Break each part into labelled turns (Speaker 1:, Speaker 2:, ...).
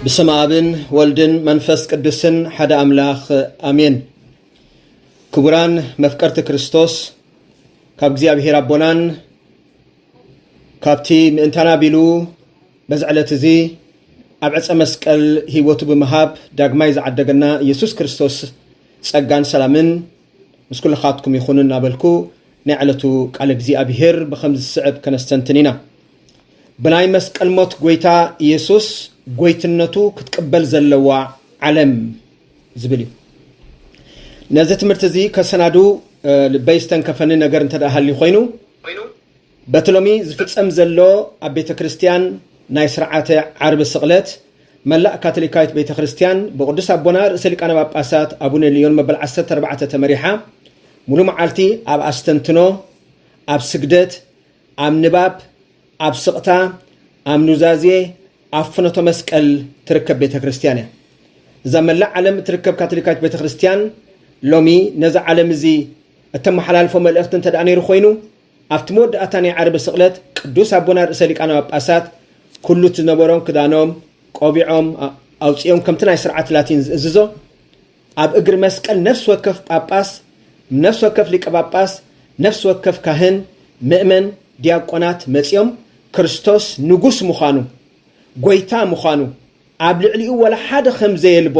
Speaker 1: بسم آبن والدن منفس قدسن حدا أملاخ آمين كبران مفكرت كريستوس كاب እግዚአብሔር አቦናን ካብቲ ምእንታና ቢሉ በዝዕለት እዚ ኣብ ዕፀ መስቀል ህይወቱ ብምሃብ ዳግማይ ዝዓደገና ኢየሱስ ክርስቶስ ጸጋን ሰላምን ምስ ኩልኻትኩም ይኹን እናበልኩ ናይ ዕለቱ ቃል እግዚአብሔር በከምዚ ዝስዕብ ከነስተንትኒና ብናይ መስቀል ሞት ጎይታ ኢየሱስ ጎይትነቱ ክትቀበል ዘለዋ ዓለም ዝብል እዩ ነዚ ትምህርቲ እዚ ከሰናዱ ልበይስተን ከፈን ነገር እንተዳሃሊ ኮይኑ በትሎሚ ዝፍጸም ዘሎ ኣብ ቤተ ክርስቲያን ናይ ስርዓተ ዓርብ ስቕለት መላእ ካቶሊካዊት ቤተ ክርስቲያን ብቅዱስ አቦና ርእሰ ሊቃነ ጳጳሳት አቡነ ሊዮን መበል 14 ተመሪሓ ሙሉ መዓልቲ ኣብ አስተንትኖ ኣብ ስግደት ኣብ ንባብ ኣብ ስቕታ ኣብ ኑዛዜ ኣብ ፍኖተ መስቀል ትርከብ ቤተ ክርስቲያን እያ እዛ መላእ ዓለም ትርከብ ካቶሊካዊት ቤተ ክርስቲያን ሎሚ ነዛ ዓለም እዚ እተመሓላልፎ መልእኽቲ እንተደኣ ነይሩ ኮይኑ ኣብቲ መወዳእታ ናይ ዓርብ ስቕለት ቅዱስ አቦና ርእሰ ሊቃነ ጳጳሳት ኩሉ ዝነበሮም ክዳኖም ቆቢዖም ኣውፅኦም ከምቲ ናይ ስርዓት ላቲን ዝእዝዞ ኣብ እግሪ መስቀል ነፍስ ወከፍ ጳጳስ ነፍስ ወከፍ ሊቀ ጳጳስ ነፍስ ወከፍ ካህን ምእመን ዲያቆናት መፅኦም ክርስቶስ ንጉስ ምዃኑ ጎይታ ምዃኑ ኣብ ልዕሊኡ ወላ ሓደ ከም ዘየልቦ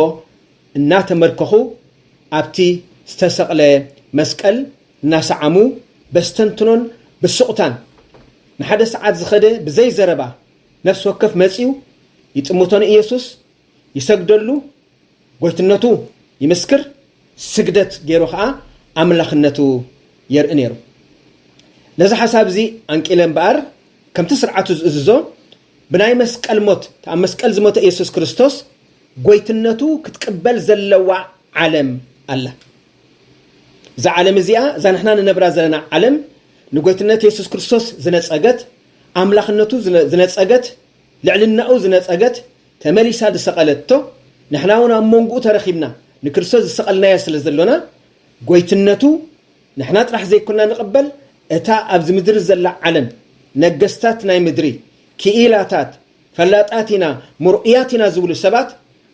Speaker 1: እናተመርከኹ ኣብቲ ዝተሰቕለ መስቀል እናሰዓሙ በስተንትኖን ብስቕታን ንሓደ ሰዓት ዝኸደ ብዘይ ዘረባ ነፍስ ወከፍ መፂው ይጥሙቶን ኢየሱስ ይሰግደሉ ጎይትነቱ ይመስክር ስግደት ገይሩ ከዓ ኣምላኽነቱ የርኢ ነይሩ ነዚ ሓሳብ እዚ አንቂለ እምበኣር ከምቲ ስርዓቱ ዝእዝዞ ብናይ መስቀል ሞት ኣብ መስቀል ዝሞተ ኢየሱስ ክርስቶስ ጎይትነቱ ክትቅበል ዘለዋ ዓለም ኣላ እዛ ዓለም እዚኣ እዛ ንሕና ንነብራ ዘለና ዓለም ንጎይትነት ኢየሱስ ክርስቶስ ዝነፀገት ኣምላኽነቱ ዝነፀገት ልዕልናኡ ዝነፀገት ተመሊሳ ዝሰቐለቶ ንሕና እውን ኣብ መንጉኡ ተረኺብና ንክርስቶስ ዝሰቐልናዮ ስለ ዘሎና ጎይትነቱ ንሕና ጥራሕ ዘይኮንና ንቕበል እታ ኣብዚ ምድሪ ዘላ ዓለም ነገስታት ናይ ምድሪ ክኢላታት ፈላጣቲና ሙርኡያቲና ዝብሉ ሰባት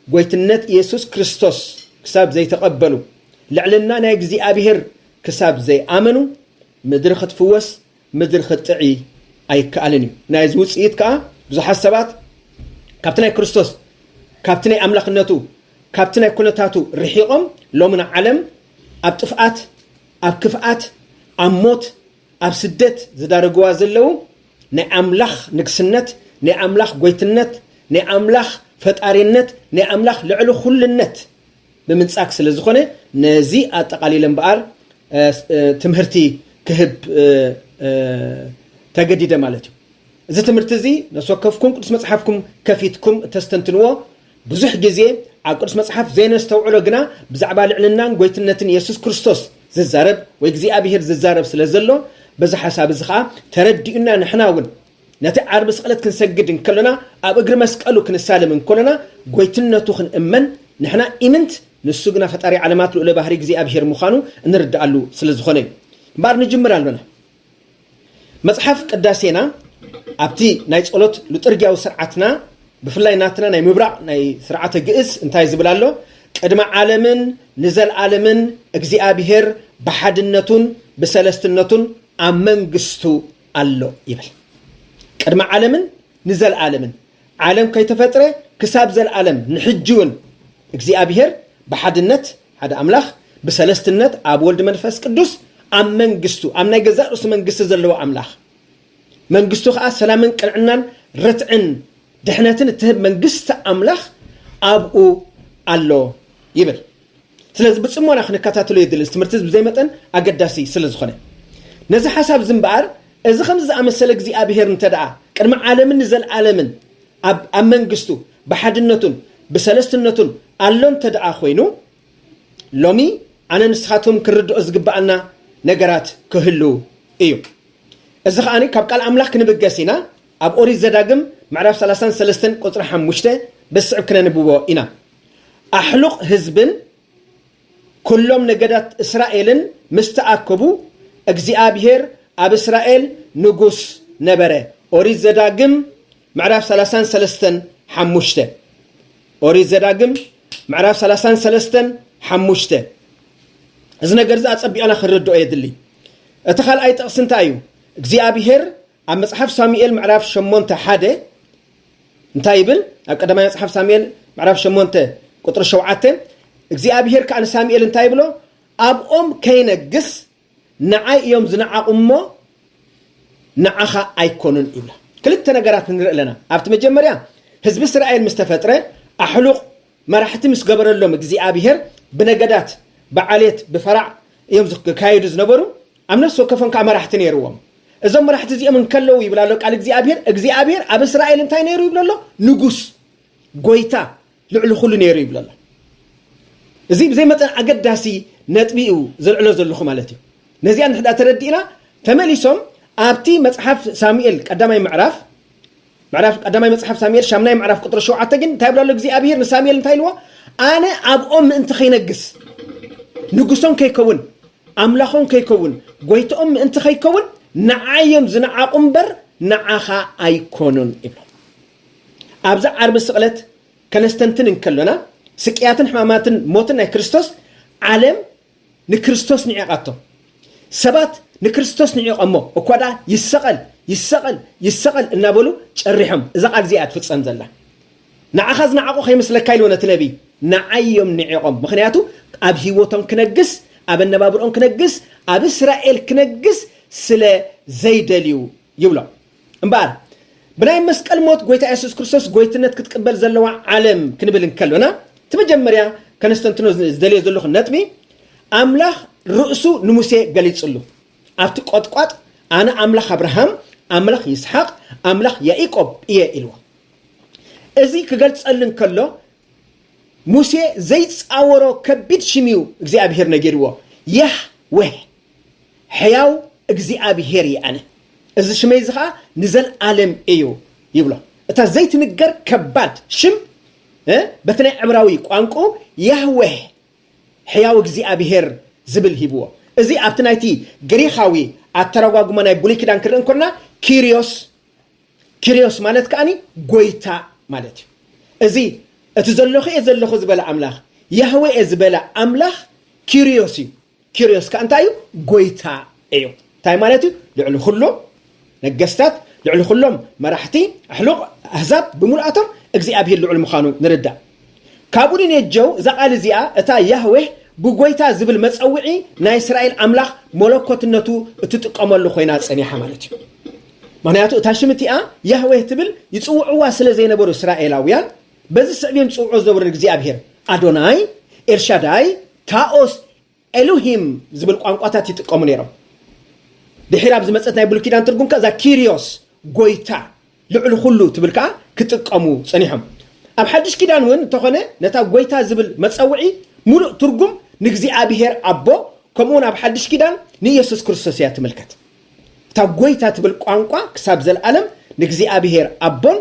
Speaker 1: ጎይትነት ኢየሱስ ክርስቶስ ክሳብ ዘይተቐበሉ ልዕልና ናይ እግዚአብሔር ክሳብ ዘይኣመኑ ምድሪ ክትፍወስ ምድሪ ክትጥዒ ኣይከኣልን እዩ ናይ ዝውፅኢት ከዓ ብዙሓት ሰባት ካብቲ ናይ ክርስቶስ ካብቲ ናይ ኣምላኽነቱ ካብቲ ናይ ኩነታቱ ርሒቖም ሎምና ዓለም ኣብ ጥፍኣት ኣብ ክፍኣት ኣብ ሞት ኣብ ስደት ዝዳረግዋ ዘለው ናይ ኣምላኽ ንግስነት ናይ ኣምላኽ ጎይትነት ናይ ኣምላኽ ፈጣሪነት ናይ ኣምላኽ ልዕሊ ኩልነት ብምንጻክ ስለ ዝኾነ ነዚ ኣጠቃሊለ እምበኣር ትምህርቲ ክህብ ተገዲደ ማለት እዩ እዚ ትምህርቲ እዚ ነስወከፍኩም ቅዱስ መጽሓፍኩም ከፊትኩም ተስተንትንዎ ብዙሕ ግዜ ኣብ ቅዱስ መጽሓፍ ዘይነስተውዕሎ ግና ብዛዕባ ልዕልናን ጎይትነትን ኢየሱስ ክርስቶስ ዝዛረብ ወይ እግዚአብሔር ዝዛረብ ስለ ዘሎ በዚ ሓሳብ እዚ ከዓ ተረዲኡና ንሕና እውን ነቲ ዓርብ ስቕለት ክንሰግድ እንከለና ኣብ እግሪ መስቀሉ ክንሳለም እንከለና ጎይትነቱ ክንእመን ንሕና ኢምንት ንሱ ግና ፈጣሪ ዓለማት ልዑለ ባህሪ እግዚአብሔር ምዃኑ እንርዳኣሉ ስለ ዝኾነ እዩ እምበኣር ንጅምር ኣለና መጽሓፍ ቅዳሴና ኣብቲ ናይ ጸሎት ልጥርግያዊ ስርዓትና ብፍላይ ናትና ናይ ምብራቕ ናይ ስርዓተ ግእዝ እንታይ ዝብል ኣሎ ቅድመ ዓለምን ንዘለዓለምን እግዚአብሔር ብሓድነቱን ብሰለስትነቱን ኣብ መንግስቱ ኣሎ ይብል ቅድመ ዓለምን ንዘለዓለምን ዓለም ከይተፈጥረ ክሳብ ዘለዓለም ንሕጅውን እግዚአብሔር ብሓድነት ሓደ ኣምላኽ ብሰለስትነት ኣብ ወልድ መንፈስ ቅዱስ ኣብ መንግስቱ ኣብ ናይ ገዛእ ርእሱ መንግስቲ ዘለዎ ኣምላኽ መንግስቱ ከዓ ሰላምን ቅንዕናን ርትዕን ድሕነትን እትህብ መንግስቲ ኣምላኽ ኣብኡ ኣሎ ይብል ስለዚ ብፅሞና ክንከታተሎ የድልስ ትምህርቲ ብዘይ መጠን ኣገዳሲ ስለ ዝኾነ ነዚ ሓሳብ ዝምበኣር እዚ ከምዚ ዝኣመሰለ እግዚአብሔር እንተደኣ ቅድሚ ዓለምን ንዘለዓለምን ኣብ መንግስቱ ብሓድነቱን ብሰለስትነቱን ኣሎ እንተደኣ ኮይኑ ሎሚ ኣነ ንስኻቶም ክርድኦ ዝግባአና ነገራት ክህሉ እዩ እዚ ከዓኒ ካብ ቃል ኣምላኽ ክንብገስ ኢና ኣብ ኦሪት ዘዳግም ምዕራፍ 33 ቁፅሪ 5 በስዕብ ክነንብቦ ኢና ኣሕሉቕ ህዝብን ኩሎም ነገዳት እስራኤልን ምስ ተኣከቡ እግዚአብሔር ኣብ እስራኤል ንጉስ ነበረ ኦሪት ዘዳግም ምዕራፍ 33 5 أوري زداقم معرف 33 حموشته إذا نجرز أتصبي أنا خردو أيدلي أتخيل أي تقسم تايو እግዚአብሔር ኣብ መጽሐፍ ሳሙኤል ምዕራፍ 8 ሓደ እንታይ ይብል ኣብ ቀዳማይ መጽሐፍ ሳሙኤል ምዕራፍ 8 ቁጥር 7 እግዚአብሔር ከአን ሳሙኤል እንታይ ብሎ ኣብኦም ከይነግስ ንዓይ እዮም ዝነዓቁሞ ንዓኻ ኣይኮኑን ይብላ ክልተ ነገራት ንርኢ ኣለና ኣብቲ መጀመርያ ህዝቢ እስራኤል ምስተፈጥረ ኣሕሉቕ መራሕቲ ምስ ገበረሎም እግዚአብሔር ብነገዳት በዓሌት ብፈራዕ እዮም ዝካየዱ ዝነበሩ ኣምነስ ወከፈን ከዓ መራሕቲ ነይርዎም እዞም መራሕቲ እዚኦም እንከለው ይብላሎ ቃል እግዚአብሔር ኣብ እስራኤል እንታይ ነይሩ ይብላሎ ንጉስ ጎይታ ልዕሉ ኩሉ ነይሩ ይብላሎ እዚ ብዘይ መጠን ኣገዳሲ ነጥቢኡ ዘልዕሎ ዘለኹ ማለት እዩ ነዚያ ንሕዳ ተረዲእና ተመሊሶም ኣብቲ መጽሐፍ ሳሙኤል ቀዳማይ ምዕራፍ ቀዳማይ መጽሐፍ ሳሙኤል ሻምናይ ምዕራፍ ቁጥር 7 ግን እንታይ ብላሎ እግዚአብሔር ንሳሙኤል እንታይ ኢልዎ ኣነ ኣብኦም ምእንቲ ከይነግስ ንጉሶም ከይከውን ኣምላኾም ከይከውን ጎይቶኦም ምእንቲ ከይከውን ንዓዮም ዝነዓቁ እምበር ንዓኻ ኣይኮኑን ይብሎ ኣብዛ ዓርቢ ስቕለት ከነስተንትን እንከሎና ስቅያትን ሕማማትን ሞትን ናይ ክርስቶስ ዓለም ንክርስቶስ ንዕቃቶ ሰባት ንክርስቶስ ንዕቆሞ እኳዳ ይሰቐል እናበሉ ጨሪሖም እዛ ቃል እዚኣ ትፍጸም ዘላ ንዓኻ ዝነዓቁ ከይመስለካ ኢልዎ ነቲ ነቢ ንዓዮም ንዕቆም ምክንያቱ ኣብ ሂወቶም ክነግስ ኣብ ነባብሮም ክነግስ ኣብ እስራኤል ክነግስ ስለ ዘይደልዩ ይብሎ እምበር ብናይ መስቀል ሞት ጎይታ ኢየሱስ ክርስቶስ ጎይትነት ክትቀበል ዘለዋ ዓለም ክንብል እንከሎና ተመጀመርያ ከነስተንትኖ ዝደልዮ ዘለኹ ነጥቢ ኣምላኽ ርእሱ ንሙሴ ገሊጽሉ ኣብቲ ቆጥቋጥ ኣነ ኣምላኽ አብርሃም ኣምላኽ ይስሐቅ ኣምላኽ ያዕቆብ እየ ኢልዎ እዚ ክገልጸልን ከሎ ሙሴ ዘይጻወሮ ከቢድ ሽሚው እግዚአብሔር ነገርዎ ያህዌ ሕያው እግዚአብሔር ይኣነ እዚ ሽመይ ዝኻ ንዘል ዓለም እዩ ይብሎ እታ ዘይትንገር ከባድ ሽም በተናይ ዕብራዊ ቋንቋ ያህዌ ሕያው እግዚአብሔር ዝብል ሂብዎ እዚ ኣብቲ ናይቲ ግሪኻዊ ኣተረጓጉማ ናይ ብሉይ ኪዳን ክርኢን ኮና ኪሪዮስ ማለት ከኣኒ ጎይታ ማለት እዩ እዚ እቲ ዘለኹ ዝበለ ኣምላኽ ያህዌ ዝበለ ኣምላኽ ኪሪዮስ እዩ ኪሪዮስ ከ እንታይ እዩ ጎይታ እዩ እንታይ ማለት እዩ ልዕሊ ኩሉ ነገስታት ልዕሊ ኩሎም መራሕቲ ኣሕሉቕ ኣህዛብ ብምልኣቶም እግዚአብሔር ልዑል ምዃኑ ንርዳእ ካብኡ ንጀው እዛ ቃል እዚኣ እታ ያህዌ ብጎይታ ዝብል መፀውዒ ናይ እስራኤል ኣምላኽ መለኮትነቱ እትጥቀመሉ ኮይና ፀኒሓ ማለት እዩ ምክንያቱ እታ ሽም እቲኣ ያህዌ ትብል ይፅውዕዋ ስለ ዘይነበሩ እስራኤላውያን በዚ ስዕብዮም ፅውዑ ዝነበሩ እግዚአብሔር ኣዶናይ ኤልሻዳይ ታኦስ ኤሎሂም ዝብል ቋንቋታት ይጥቀሙ ነይሮም ድሕሪ ኣብ ዝመፀት ናይ ብሉይ ኪዳን ትርጉም ከዛ ኪሪዮስ ጎይታ ልዕሊ ኩሉ ትብል ከዓ ክጥቀሙ ፀኒሖም ኣብ ሓድሽ ኪዳን እውን እንተኾነ ነታ ጎይታ ዝብል መፀውዒ ሙሉእ ትርጉም ንእግዚአብሔር ኣቦ ከምኡውን ኣብ ሓድሽ ኪዳን ንኢየሱስ ክርስቶስ እያ ትምልከት እታ ጎይታ ትብል ቋንቋ ክሳብ ዘለዓለም ንእግዚአብሔር ኣቦን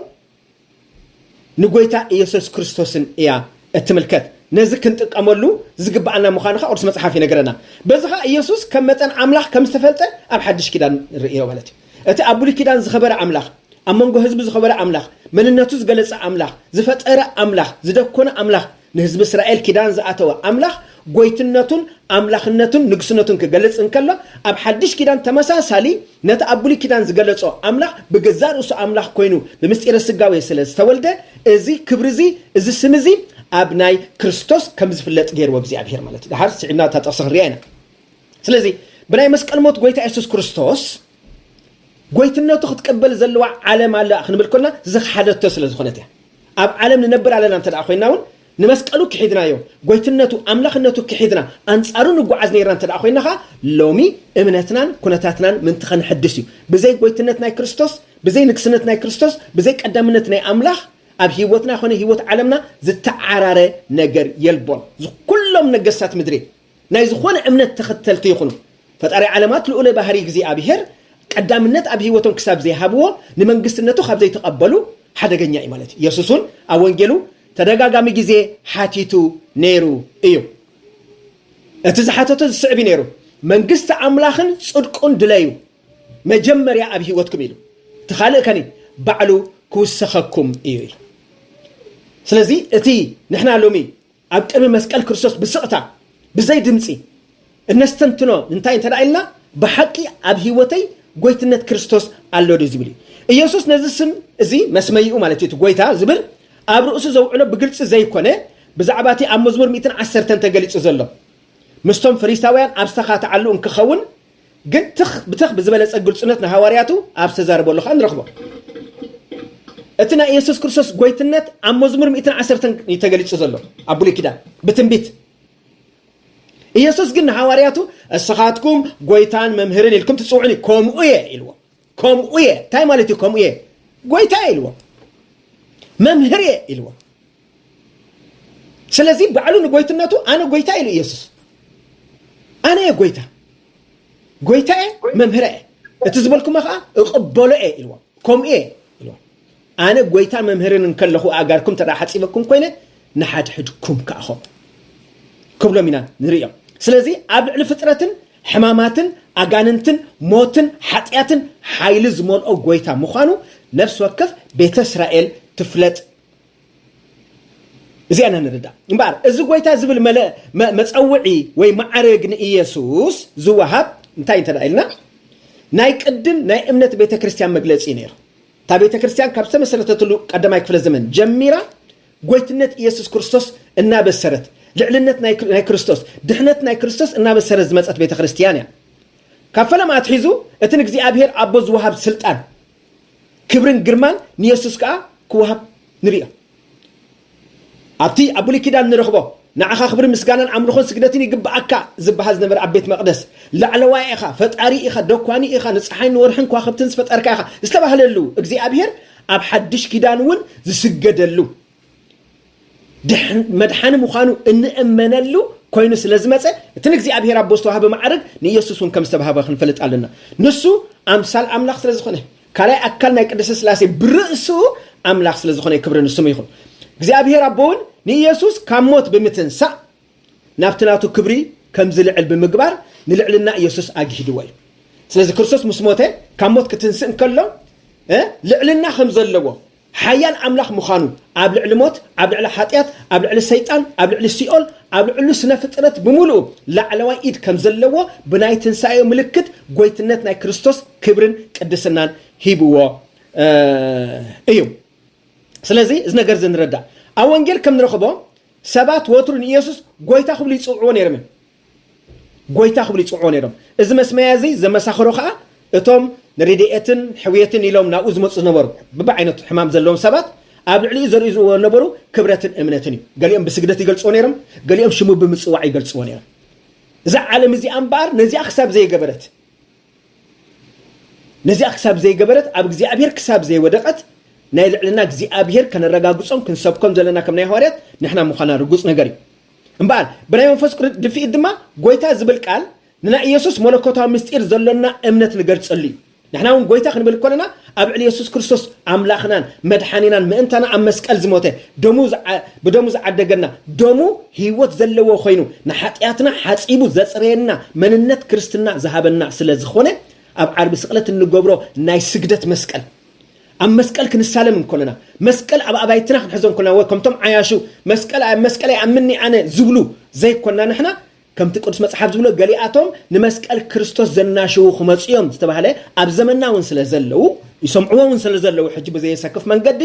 Speaker 1: ንጎይታ ኢየሱስ ክርስቶስን እያ እትምልከት ነዚ ክንጥቀመሉ ዝግባአና ምዃኑ ካ ቁርሲ መጽሓፍ ይነግረና በዚኻ ኢየሱስ ከም መጠን ኣምላኽ ከም ዝተፈልጠ ኣብ ሓድሽ ኪዳን ርኢዮ ማለት እዩ እቲ ኣብ ብሉይ ኪዳን ዝኸበረ ኣምላኽ ኣብ መንጎ ህዝቢ ዝኸበረ ኣምላኽ መንነቱ ዝገለጸ ኣምላኽ ዝፈጠረ ኣምላኽ ዝደኮነ ኣምላኽ ንህዝቢ እስራኤል ኪዳን ዝኣተወ ኣምላኽ ጎይትነቱን ኣምላኽነቱን ንግስነቱን ክገልጽ እንከሎ ኣብ ሓድሽ ኪዳን ተመሳሳሊ ነቲ ኣብ ብሉይ ኪዳን ዝገለጾ ኣምላኽ ብገዛ ርእሱ ኣምላኽ ኮይኑ ብምስጢረ ስጋዌ ስለ ዝተወልደ እዚ ክብሪ እዚ ስም እዚ ኣብ ናይ ክርስቶስ ከም ዝፍለጥ ገይርዎ እግዚአብሔር ማለት እዩ ድሓር ስዒብና ታጠቕሲ ክንሪኣ ኢና ስለዚ ብናይ መስቀል ሞት ጎይታ ኢየሱስ ክርስቶስ ጎይትነቱ ክትቀበል ዘለዋ ዓለም ኣላ ክንብል ከለና ዝሓደቶ ስለ ዝኾነት እያ ኣብ ዓለም ንነብር ኣለና እንተ ደኣ ኮይና እውን ንመስቀሉ ክሒድናዮ ጎይትነቱ ኣምላኽነቱ ክሒድና ኣንጻሩ ንጓዓዝ ነይርና እንተ ደኣ ኮይናኻ ሎሚ እምነትናን ኩነታትናን ምንቲ ከንሕድስ እዩ ብዘይ ጎይትነት ናይ ክርስቶስ ብዘይ ንግስነት ናይ ክርስቶስ ብዘይ ቀዳምነት ናይ ኣምላኽ ኣብ ሂወትና ኾነ ሂወት ዓለምና ዝተዓራረ ነገር የልቦን ኩሎም ነገስታት ምድሪ ናይ ዝኾነ እምነት ተኸተልቲ ይኹኑ ፈጣሪ ዓለማት ልዑለ ባህሪ እግዚአብሔር ቀዳምነት ኣብ ሂወቶም ክሳብ ዘይሃብዎ ንመንግስትነቱ ካብ ዘይተቐበሉ ሓደገኛ እዩ ማለት እዩ ኢየሱስን ኣብ ወንጌሉ ተደጋጋሚ ግዜ ሓቲቱ ነይሩ እዩ እቲ ዝሓተቶ ዝስዕቢ ነይሩ መንግስቲ ኣምላኽን ጽድቁን ድለዩ መጀመርያ ኣብ ሂወትኩም ኢሉ ትኻልእ ከኒ ባዕሉ ክውሰኸኩም እዩ ኢሉ ስለዚህ እቲ ንሕና ሎሚ ኣብ ቅድሚ መስቀል ክርስቶስ ብስቕታ ብዘይ ድምፂ እነስተንትኖ እንታይ እንተዳኢልና ብሓቂ ኣብ ህይወተይ ጎይትነት ክርስቶስ ኣሎ ዶ ዝብል ኢየሱስ ነዚ ስም እዚ መስመይኡ ማለት እዩ ጎይታ ዝብል ኣብ ርእሱ ዘውዕሎ ብግልፂ ዘይኮነ ብዛዕባ እቲ ኣብ መዝሙር 110 ተገሊጹ ዘሎ ምስቶም ፈሪሳውያን ኣብ ዝተኻትዓሉ እንክኸውን ግን ብትኽ ብዝበለፀ ግልጽነት ንሃዋርያቱ ኣብ ዝተዛረበሉ ኸ ንረኽቦ እቲ ናይ ኢየሱስ ክርስቶስ ጎይትነት ኣብ መዝሙር 110 ተገሊጹ ዘሎ ኣብ ብሉይ ኪዳን ብትንቢት ኢየሱስ ግን ንሃዋርያቱ እስኻትኩም ጎይታን መምህርን ኢልኩም ትጽውዑኒ ከምኡ እየ ኢልዎ ከምኡ እየ እንታይ ማለት እዩ ከምኡ እየ ጎይታ ኢልዎ መምህር እየ ኢልዎ ስለዚ ባዕሉ ንጎይትነቱ ኣነ ጎይታ ኢሉ ኢየሱስ ኣነ እየ ጎይታ ጎይታ እየ መምህር እየ እቲ ዝበልኩሞ ኸዓ እቕበሎ እየ ኢልዎ ከምኡ እየ ኢልዎ ኣነ ጎይታ መምህርን እንከለኹ ኣጋርኩም ተዳ ሓፂበኩም ኮይነ ንሓድሕድኩም ከኣኹም ክብሎም ኢና ንሪኦም ስለዚ ኣብ ልዕሊ ፍጥረትን ሕማማትን ኣጋንንትን ሞትን ሓጢያትን ሓይሊ ዝመልኦ ጎይታ ምዃኑ ነፍሲ ወከፍ ቤተ እስራኤል ትፍለጥ እዚኣና ንርዳእ እምበኣር እዚ ጎይታ ዝብል መፀውዒ ወይ ማዕረግ ንኢየሱስ ዝወሃብ እንታይ እንተዳኢልና ናይ ቅድም ናይ እምነት ቤተ ክርስቲያን መግለፂ ነይሩ እታ ቤተ ክርስቲያን ካብ ዝተመሰረተትሉ ቀዳማይ ክፍለ ዘመን ጀሚራ ጎይትነት ኢየሱስ ክርስቶስ እናበሰረት ልዕልነት ናይ ክርስቶስ ድሕነት ናይ ክርስቶስ እናበሰረት ዝመፀት ቤተ ክርስቲያን እያ ካብ ፈለማ ኣትሒዙ እቲ ንእግዚኣብሔር ኣቦ ዝወሃብ ስልጣን ክብርን ግርማን ንኢየሱስ ከዓ ክወሃብ ንሪኦ ኣብቲ ኣብ ብሉይ ኪዳን ንረኽቦ ንዓኻ ክብሪ ምስጋናን ኣምልኾን ስግደትን ይግብኣካ ዝበሃል ዝነበረ ኣብ ቤት መቕደስ ላዕለዋይ ኢኻ ፈጣሪ ኢኻ ደኳኒ ኢኻ ንፀሓይን ወርሕን ከዋኽብትን ዝፈጠርካ ኢኻ ዝተባህለሉ እግዚኣብሔር ኣብ ሓድሽ ኪዳን እውን ዝስገደሉ መድሓኒ ምዃኑ እንእመነሉ ኮይኑ ስለ ዝመፀ እቲ ንእግዚኣብሔር ኣቦ ዝተዋሃበ ማዕረግ ንኢየሱስ እውን ከም ዝተዋሃበ ክንፈልጥ ኣለና ንሱ ኣምሳል ኣምላኽ ስለ ዝኾነ ካልኣይ ኣካል ናይ ቅድስት ሥላሴ ብርእሱ ኣምላኽ ስለ ዝኾነ ክብሪ ንስሙ ይኹን እግዚኣብሔር ኣቦ እውን ንኢየሱስ ካብ ሞት ብምትንሳእ ናብቲ ናቱ ክብሪ ከም ዝልዕል ብምግባር ንልዕልና ኢየሱስ ኣግሂድዎ እዩ ስለዚ ክርስቶስ ምስ ሞተ ካብ ሞት ክትንስእ እንከሎ ልዕልና ከም ዘለዎ ሓያል ኣምላኽ ምዃኑ ኣብ ልዕሊ ሞት ኣብ ልዕሊ ሓጢያት ኣብ ልዕሊ ሰይጣን ኣብ ልዕሊ ሲኦል ኣብ ልዕሊ ስነ ፍጥረት ብምሉኡ ላዕለዋይ ኢድ ከም ዘለዎ ብናይ ትንሳኤ ምልክት ጎይትነት ናይ ክርስቶስ ክብርን ቅድስናን ሂብዎ እዩ ስለዚ እዚ ነገር ዝንረዳእ ኣብ ወንጌል ከም ንረኽቦ ሰባት ወትሩ ንኢየሱስ ጎይታ ክብሉ ይፅውዕዎ ነይሮም ጎይታ ክብሉ ይፅውዕዎ ነይሮም እዚ መስመያ እዚ ዘመሳኽሮ ከዓ እቶም ንረድኤትን ሕውየትን ኢሎም ናብኡ ዝመፁ ዝነበሩ ብዓይነቱ ሕማም ዘለዎም ሰባት ኣብ ልዕሊኡ ዘርእይዎ ነበሩ ክብረትን እምነትን እዩ ገሊኦም ብስግደት ይገልፅዎ ነይሮም ገሊኦም ሽሙ ብምፅዋዕ ይገልፅዎ ነይሮም እዛ ዓለም እዚኣ እምበኣር ነዚኣ ክሳብ ዘይገበረት ኣብ እግዚኣብሔር ክሳብ ዘይወደቐት ናይ ልዕልና እግዚኣብሔር ከነረጋግፆም ክንሰብኮም ዘለና ከም ናይ ሃዋርያት ንሕና ምዃና ርጉፅ ነገር እዩ እምበኣር ብናይ መንፈስ ቅዱስ ድፊኢት ድማ ጎይታ ዝብል ቃል ንናይ ኢየሱስ መለኮታዊ ምስጢር ዘለና እምነት ንገልፀሉ እዩ ንሕና እውን ጎይታ ክንብል ከለና ኣብ ልዕሊ ኢየሱስ ክርስቶስ ኣምላኽናን መድሓኒናን ምእንታና ኣብ መስቀል ዝሞተ ብደሙ ዝዓደገና ደሙ ህይወት ዘለዎ ኮይኑ ንሓጢያትና ሓፂቡ ዘፅረየና መንነት ክርስትና ዝሃበና ስለ ዝኾነ ኣብ ዓርቢ ስቕለት እንገብሮ ናይ ስግደት መስቀል ኣብ መስቀል ክንሳለም እንከለና መስቀል ኣብ ኣባይትና ክንሕዞ እንከለና ወይ ከምቶም ዓያሹ መስቀል ኣምኒ ኣነ ዝብሉ ዘይኮንና ንሕና ከምቲ ቅዱስ መጽሓፍ ዝብሎ ገሊኣቶም ንመስቀል ክርስቶስ ዘናሽው ክመፅዮም ዝተባሃለ ኣብ ዘመና እውን ስለ ዘለው ይሰምዕዎ እውን ስለ ዘለው ሕጂ ብዘየሰክፍ መንገዲ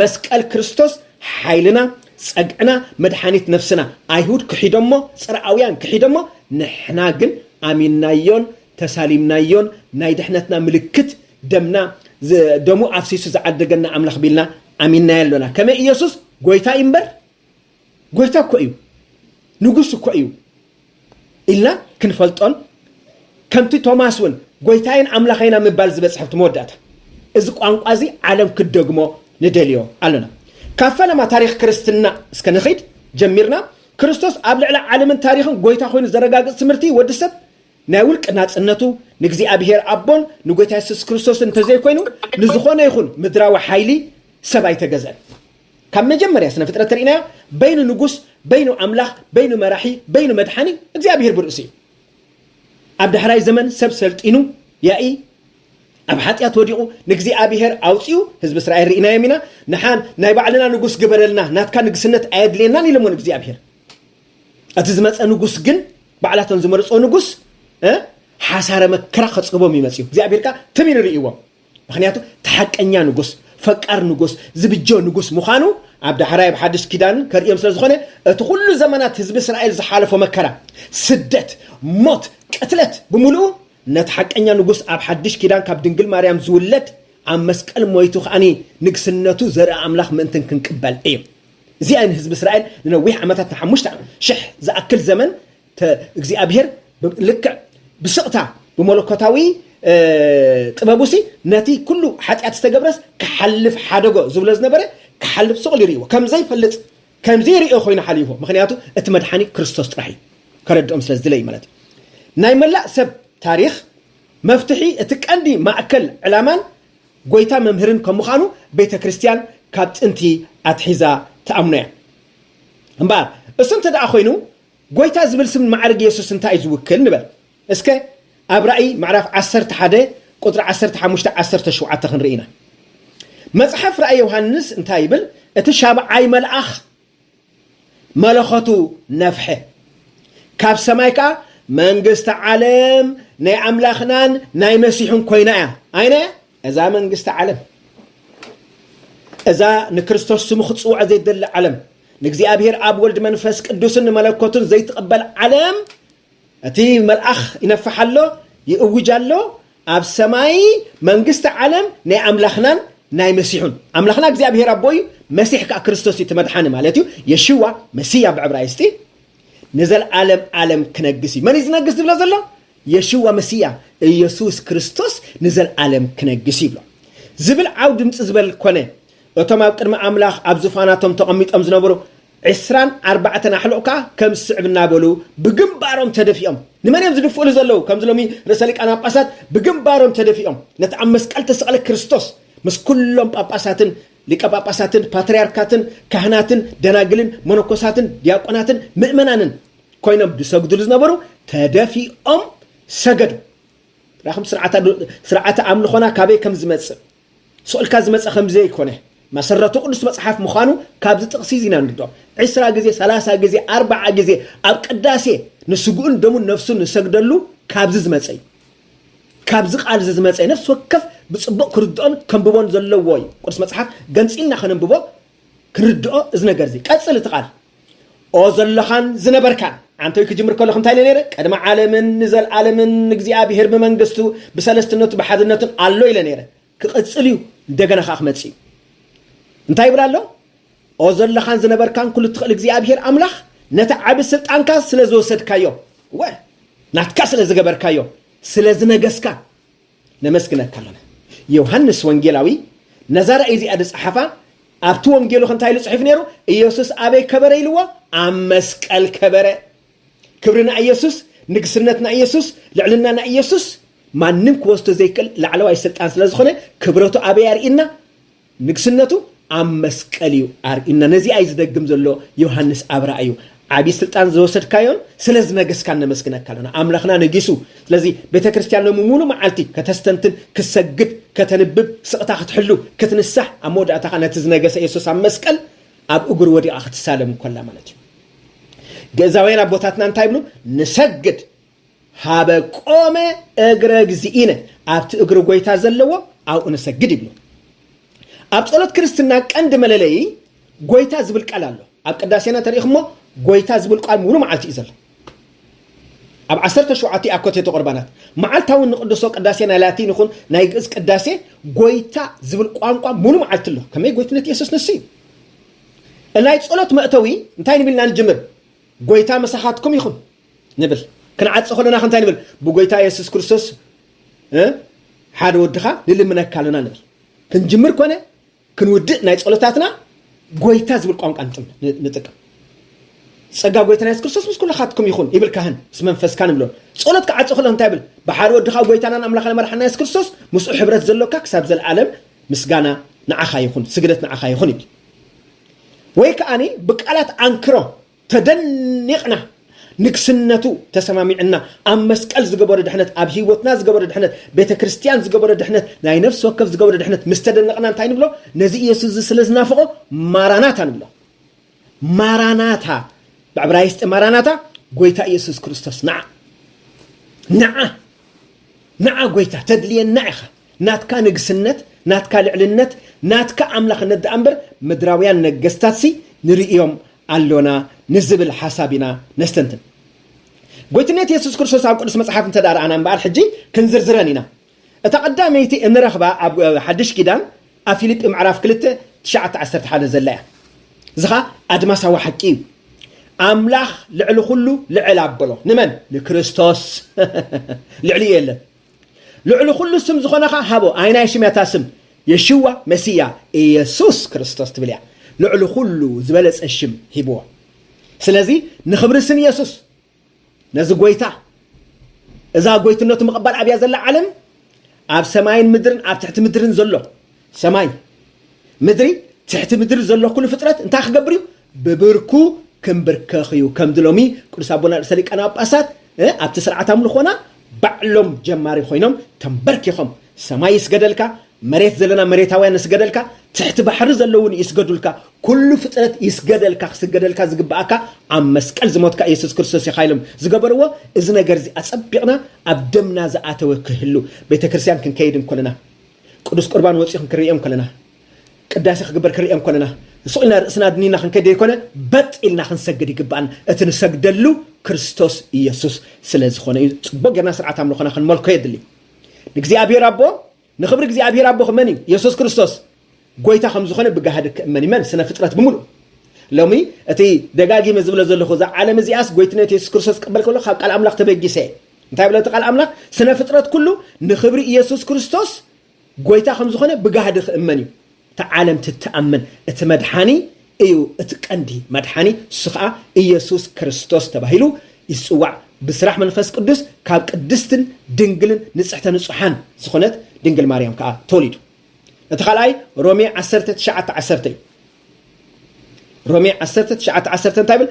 Speaker 1: መስቀል ክርስቶስ ሓይልና ፀግዕና መድሓኒት ነፍስና ኣይሁድ ክሒዶሞ ፅርዓውያን ክሒዶሞ ንሕና ግን ኣሚናዮን ተሳሊምናዮን ናይ ድሕነትና ምልክት ደምና ደሙ ኣፍሲሱ ዝዓደገና ኣምላኽ ቢልና ኣሚናዮ ኣለና ከመይ ኢየሱስ ጎይታ ይምበር ጎይታ እኮ እዩ ንጉስ እኮ እዩ ኢልና ክንፈልጦን ከምቲ ቶማስ እውን ጎይታይን ኣምላኸይና ምባል ዝበፅሐብቲ መወዳእታ እዚ ቋንቋ እዚ ዓለም ክደግሞ ንደልዮ ኣለና ካብ ፈለማ ታሪክ ክርስትና እስከ ንኸይድ ጀሚርና ክርስቶስ ኣብ ልዕሊ ዓለምን ታሪክን ጎይታ ኮይኑ ዘረጋግፅ ትምህርቲ ወዲ ሰብ ናይ ውልቅ ናፅነቱ ንእግዚኣብሔር ኣቦን ንጎይታ ኢየሱስ ክርስቶስን እንተዘይኮይኑ ንዝኾነ ይኹን ምድራዊ ሓይሊ ሰብ ኣይተገዝአን ካብ መጀመርያ ስነ ፍጥረት ተሪእናዮ በይኑ ንጉስ በይኑ ኣምላኽ በይኑ መራሒ በይኑ መድሓኒ እግዚኣብሔር ብርእሲ እዩ ኣብ ዳሕራይ ዘመን ሰብ ሰልጢኑ ያኢ أب حتى توديو نجزي أبيهر أوصيو حزب إسرائيل رئينا يمينا نحن نايبعلنا نجوس قبرلنا ناتكا نجسنة عيد لنا نيلمو نجزي أبيهر أتزمت نجوس جن بعلها تنزمرس أو نجوس حسارة مكرا خصبوا ميمسيو زي أبيهر كا تمين رئيوا مخنياتو تحك أنيا نجوس فكر نجوس زبجو نجوس مخانو عبد حرايب حدش كيدان كريم سلازخونه تقول زمانات حزب إسرائيل زحالفوا مكرا سدت موت قتلت بملؤ نتحق أنيا نجوس أب حدش كيدان كاب دنجل مريم زولت عم مسكال مويتو خاني نجسنتو زرع أملاخ منتن كنقبل إيه زي أن حزب إسرائيل لنويح عمتها تحمشت شح ذا أكل زمن تجزي أبيهر لك بسقطة بملكتاوي تبابوسي ناتي كله حتى أتستجبرس كحلف حدقو زولز نبره كحلف صغل يريو كم زي فلت كم زي ريو خوينا حليفه مخنياتو اتمدحاني كريستوس ترحي كرد أمسلز دلي مالتي نايملا سب تاريخ مفتحي اتكاندي ما أكل علامان قويتا ممهرن كمخانو بيت كريستيان كابت انتي أتحيزا تأمنيا انبار اسم تدعى خوينو قويتا زبل سم معرق يسوس انتا يزوكل نبال اسكي أبرأي معرف 11 قدر 15 17 خنرئينا مصحف رأي يوحنس انتا يبل اتشابع عاي ملأخ ملخطو نفحه كاب سمايكا منقست عالم ناي أملاخنان ناي مسيحون كويناء أين؟ إذا منقست عالم إذا نكريستوس سمخت صوع زي دل عالم نكزي أبهر أب ولد منفس قدوسن ملكوتن زي تقبل عالم أتي ملأخ ينفح له يأوج له أب سماي منقست عالم ناي أملاخنان ناي مسيحون أملاخنا كزي أبهر أبوي مسيح كأكريستوس يتمدحان مالتيو يشوع مسيح بعبرايستي نزل عالم كنجسي من يزنجس بلا زلا يشوع مسيح يسوع كريستوس نزل عالم كنجسي بلا زبل عود متزبل كونه وتما قدم املاح ابزفاناتهم تقميط امزنبرو 24 حلقه كم صعبنا بلو بجنبارهم تدفيهم لمن يمزدفوا زلو كم زلومي رسالك انا قصات بجنبارهم تدفيهم نتعمس قال تسقل كريستوس مس كلهم ጳጳሳትን ሊቀ ጳጳሳትን ፓትርያርካትን ካህናትን ደናግልን መነኮሳትን ዲያቆናትን ምእመናንን ኮይኖም ድሰግዱ ዝነበሩ ተደፊኦም ሰገዱ راهم سرعه املخونا كابي كم زمص سؤال كازمص خمزه يكونه مسرته قدس مصحف مخانو كابز تقسيزينا ندو 10 غزي 30 غزي 40 غزي اب قداسه نسغون دمو نفسو نسغدلو كابز زمصي كابز قال زمصي نفس وكف بصبق كردون كنببون زلووي قدس مصحف غنصينا خنببو كردو ازنغرزي قصل تقال او زلخان زنبركان አንተ ይክጅምር ከለኹ እንታይ ነይረ ቀድማ ዓለምን ንዘል ዓለምን እግዚአብሔር በመንግስቱ በሰለስተነቱ በሐድነቱ አሎ ኢለ ነይረ ክቅጽል እዩ እንደገና ካኽመጽ እንታይ ይብላሎ ኦ ዘለኻን ዝነበርካን ኩሉ ትኽእል እግዚአብሔር አምላኽ ነታ ዓብ ስልጣንካ ስለዝወሰድካዮ ወ ናትካ ስለዝገበርካዮ ስለዝነገስካ ነመስግነካለና ዮሐንስ ወንጌላዊ ነዛራ እዚ አድጽሐፋ ኣብቲ ወንጌሉ እንታይ ልጽሕፍ ነይሩ ኢየሱስ አበይ ከበረ ኢልዎ አመስቀል ከበረ كبرنا إيسوس نقصرنا إيسوس لعلنا إيسوس ما نمك وسط ذيك لعلوا يسلطان سلازخونه كبرته أبي أرئنا نقصرنته أم مسكليو أرئنا نزي أيز دقم زلو يوحنس أبرأيو عبي سلطان زوسد كايون سلز نقص كان نمسكنا كالنا أملخنا نقيسو لذي بيت كريستيان لممونو معالتي كتستنتن كسجد كتنبب سقطا تحلو كتنسح أمود أتاقنا تزنقص إيسوس أم مسكل أب أقر ودي أخت السالم كلها مالتي جزاوين أبوتاتنا انتايبلو نسجد هابا قوم اقرق زيئنا ابت اقرق ويتا زلوا او نسجد بلو ابت قلت كريستنا كاند ملالي قويتا زبل قلالو اب قداسينا تاريخ مو قويتا زبل قال مولو معالتي ازل اب 10 شوعاتي اكوتي تقربانات معالتاون نقدسو قداسينا لاتي نخون نايقز قداسي قويتا زبل قوانقوا مولو معالتلو كما قويتنت يسوس نسي النايت قلت مأتوي انتاين بلنا نجمر قويتا مساحاتكم يخون نبل كان عاد صخلنا خنتاي نبل بقويتا يسوس كريستوس حاد ودخا للي منكالنا نبل كنجمر كونه كنودق ناي صلاتاتنا قويتا زبل قانق انتم نطق صقا قويتا يسوس كريستوس مس كل خاتكم يخون يبل كهن اسم منفس كان بلو صلات كعاد صخلنا خنتاي بل بحاد ودخا قويتانا املاخنا مرحنا يسوس كريستوس مس حبرت زلوكا كساب زل العالم مسغانا نعخا يخون سجدت نعخا يخون ويك اني بقالات انكرو تدنقنا ንግስነቱ ተሰማሚዕና ኣብ መስቀል ዝገበረ ድሕነት ኣብ ህይወትና ዝገበረ ድሕነት ቤተክርስትያን ዝገበረ ድሕነት ናይ ነፍሲ ወከፍ ዝገበረ ድሕነት ምስተደነቕና እንታይ ንብሎ ነዚ ኢየሱስ ስለ ዝናፍቆ ማራናታ ንብሎ ማራናታ ብዕብራይስጥ ማራናታ ጎይታ ኢየሱስ ክርስቶስ ንዓ ጎይታ ተድልየና ኢኻ ናትካ ንግስነት ናትካ ልዕልነት ናትካ ኣምላኽነት ደኣምበር ምድራውያን ነገስታት ንርእዮም ኣሎና ንዝብል ሓሳቢና ነስተንትን ጎይትነት ኢየሱስ ክርስቶስ ኣብ ቅዱስ መጽሓፍ እንተዳርኣና እምበኣር ሕጂ ክንዝርዝረን ኢና እታ ቀዳመይቲ እንረኽባ ኣብ ሓድሽ ኪዳን ኣብ ፊልጵ ምዕራፍ 2:9-11 ዘላ እያ ዝኻ ኣድማሳዊ ሓቂ እዩ ኣምላኽ ልዕሊ ኩሉ ልዕል ኣበሎ ንመን ንክርስቶስ ልዕሊ የለን ልዕሊ ኩሉ ስም ዝኾነኻ ሃቦ ኣይናይ ሽምያታ ስም የሽዋ መሲያ ኢየሱስ ክርስቶስ ትብል እያ ልዕሊ ኩሉ ዝበለፀ ሽም ሂብዎ ስለዚ ንኽብሪ ስም ኢየሱስ ነዚ ጎይታ እዛ ጎይትነቱ ምቕባል ኣብያ ዘላ ዓለም ኣብ ሰማይን ምድርን ኣብ ትሕቲ ምድርን ዘሎ ሰማይ ምድሪ ትሕቲ ምድሪ ዘሎ ኩሉ ፍጥረት እንታይ ክገብር እዩ ብብርኩ ክንብርከኽ እዩ ከምዚ ሎሚ ቅዱስ ኣቦና ርእሰ ሊቃነ ጳጳሳት ኣብቲ ስርዓት ኣምልኾና ባዕሎም ጀማሪ ኮይኖም ተንበርኪኾም ሰማይ ይስገደልካ መሬት ዘለና መሬታውያን ይስገደልካ ትሕቲ ባሕሪ ዘለውን ይስገዱልካ ኩሉ ፍጥረት ይስገደልካ ክስገደልካ ዝግባኣካ ኣብ መስቀል ዝሞትካ ኢየሱስ ክርስቶስ ይኻይሎም ዝገበርዎ እዚ ነገር እዚ ኣጸቢቕና ኣብ ደምና ዝኣተወ ክህሉ ቤተክርስትያን ክንከይድ እንኮለና ቅዱስ ቁርባን ወፂኹም ክንሪኦም ከለና ቅዳሴ ክግበር ክንሪኦም ከለና ስቑልና ርእስና ድኒና ክንከይድ ይኮነ በጢልና ክንሰግድ ይግባኣና እቲ ንሰግደሉ ክርስቶስ ኢየሱስ ስለ ዝኾነ እዩ ጽቡቕ ጌርና ስርዓት ኣምልኾና ክንመልኮ የድሊ ንእግዚኣብሔር ኣቦ ንኽብሪ እግዚኣብሔር ኣቦ መን እዩ ኢየሱስ ክርስቶስ ጎይታ ከም ዝኾነ ብጋሃድ ክእመን ይመን ስነ ፍጥረት ብምሉእ ሎሚ እቲ ደጋጊመ ዝብሎ ዘለኹ እዛ ዓለም እዚኣስ ጎይትነት ኢየሱስ ክርስቶስ ክቅበል ከሎ ካብ ቃል ኣምላኽ ተበጊሰ እንታይ ብሎ እቲ ቃል ኣምላኽ ስነ ፍጥረት ኩሉ ንኽብሪ ኢየሱስ ክርስቶስ ጎይታ ከም ዝኾነ ብጋሃድ ክእመን እዩ እቲ ዓለም ትተኣመን እቲ መድሓኒ እዩ እቲ ቀንዲ መድሓኒ እሱ ከዓ ኢየሱስ ክርስቶስ ተባሂሉ ይፅዋዕ ብስራሕ መንፈስ ቅዱስ ካብ ቅድስትን ድንግልን ንጽሕተ ንጹሓን ዝኾነት ድንግል ማርያም ከዓ ተወሊዱ እቲ ካልኣይ ሮሜ 10:9-10 ሮሜ 10:9-10 እንታይ ብል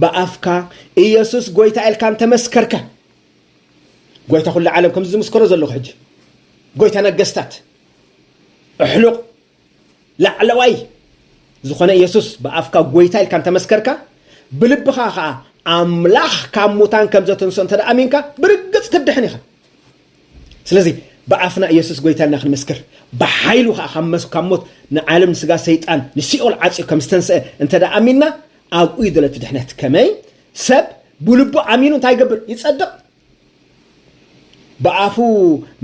Speaker 1: ብኣፍካ ኢየሱስ ጎይታ ኢልካ እንተመስከርከ ጎይታ ኩሉ ዓለም ከምዚ ዝምስከሮ ዘለኹ ሕጂ ጎይታ ነገስታት እሕሉቕ ላዕለዋይ ዝኾነ ኢየሱስ ብኣፍካ ጎይታ ኢልካ እንተመስከርካ ብልብኻ ከዓ ኣምላኽ ካብ ሙታን ከም ዘተንስኦ እንተደኣሚንካ ብርግፅ ክድሕን ኢኻ ስለዚ ብኣፍና ኢየሱስ ጎይታ ኢልና ክንመስክር ብሓይሉ ከዓ ካብ ሞት ንዓለም ንስጋ ሰይጣን ንሲኦል ዓፂኡ ከም ዝተንስአ እንተደኣሚንና ኣብኡ እዩ ዘሎ እቲ ድሕነት ከመይ ሰብ ብልቡ ኣሚኑ እንታይ ይገብር ይጸድቕ ብኣፉ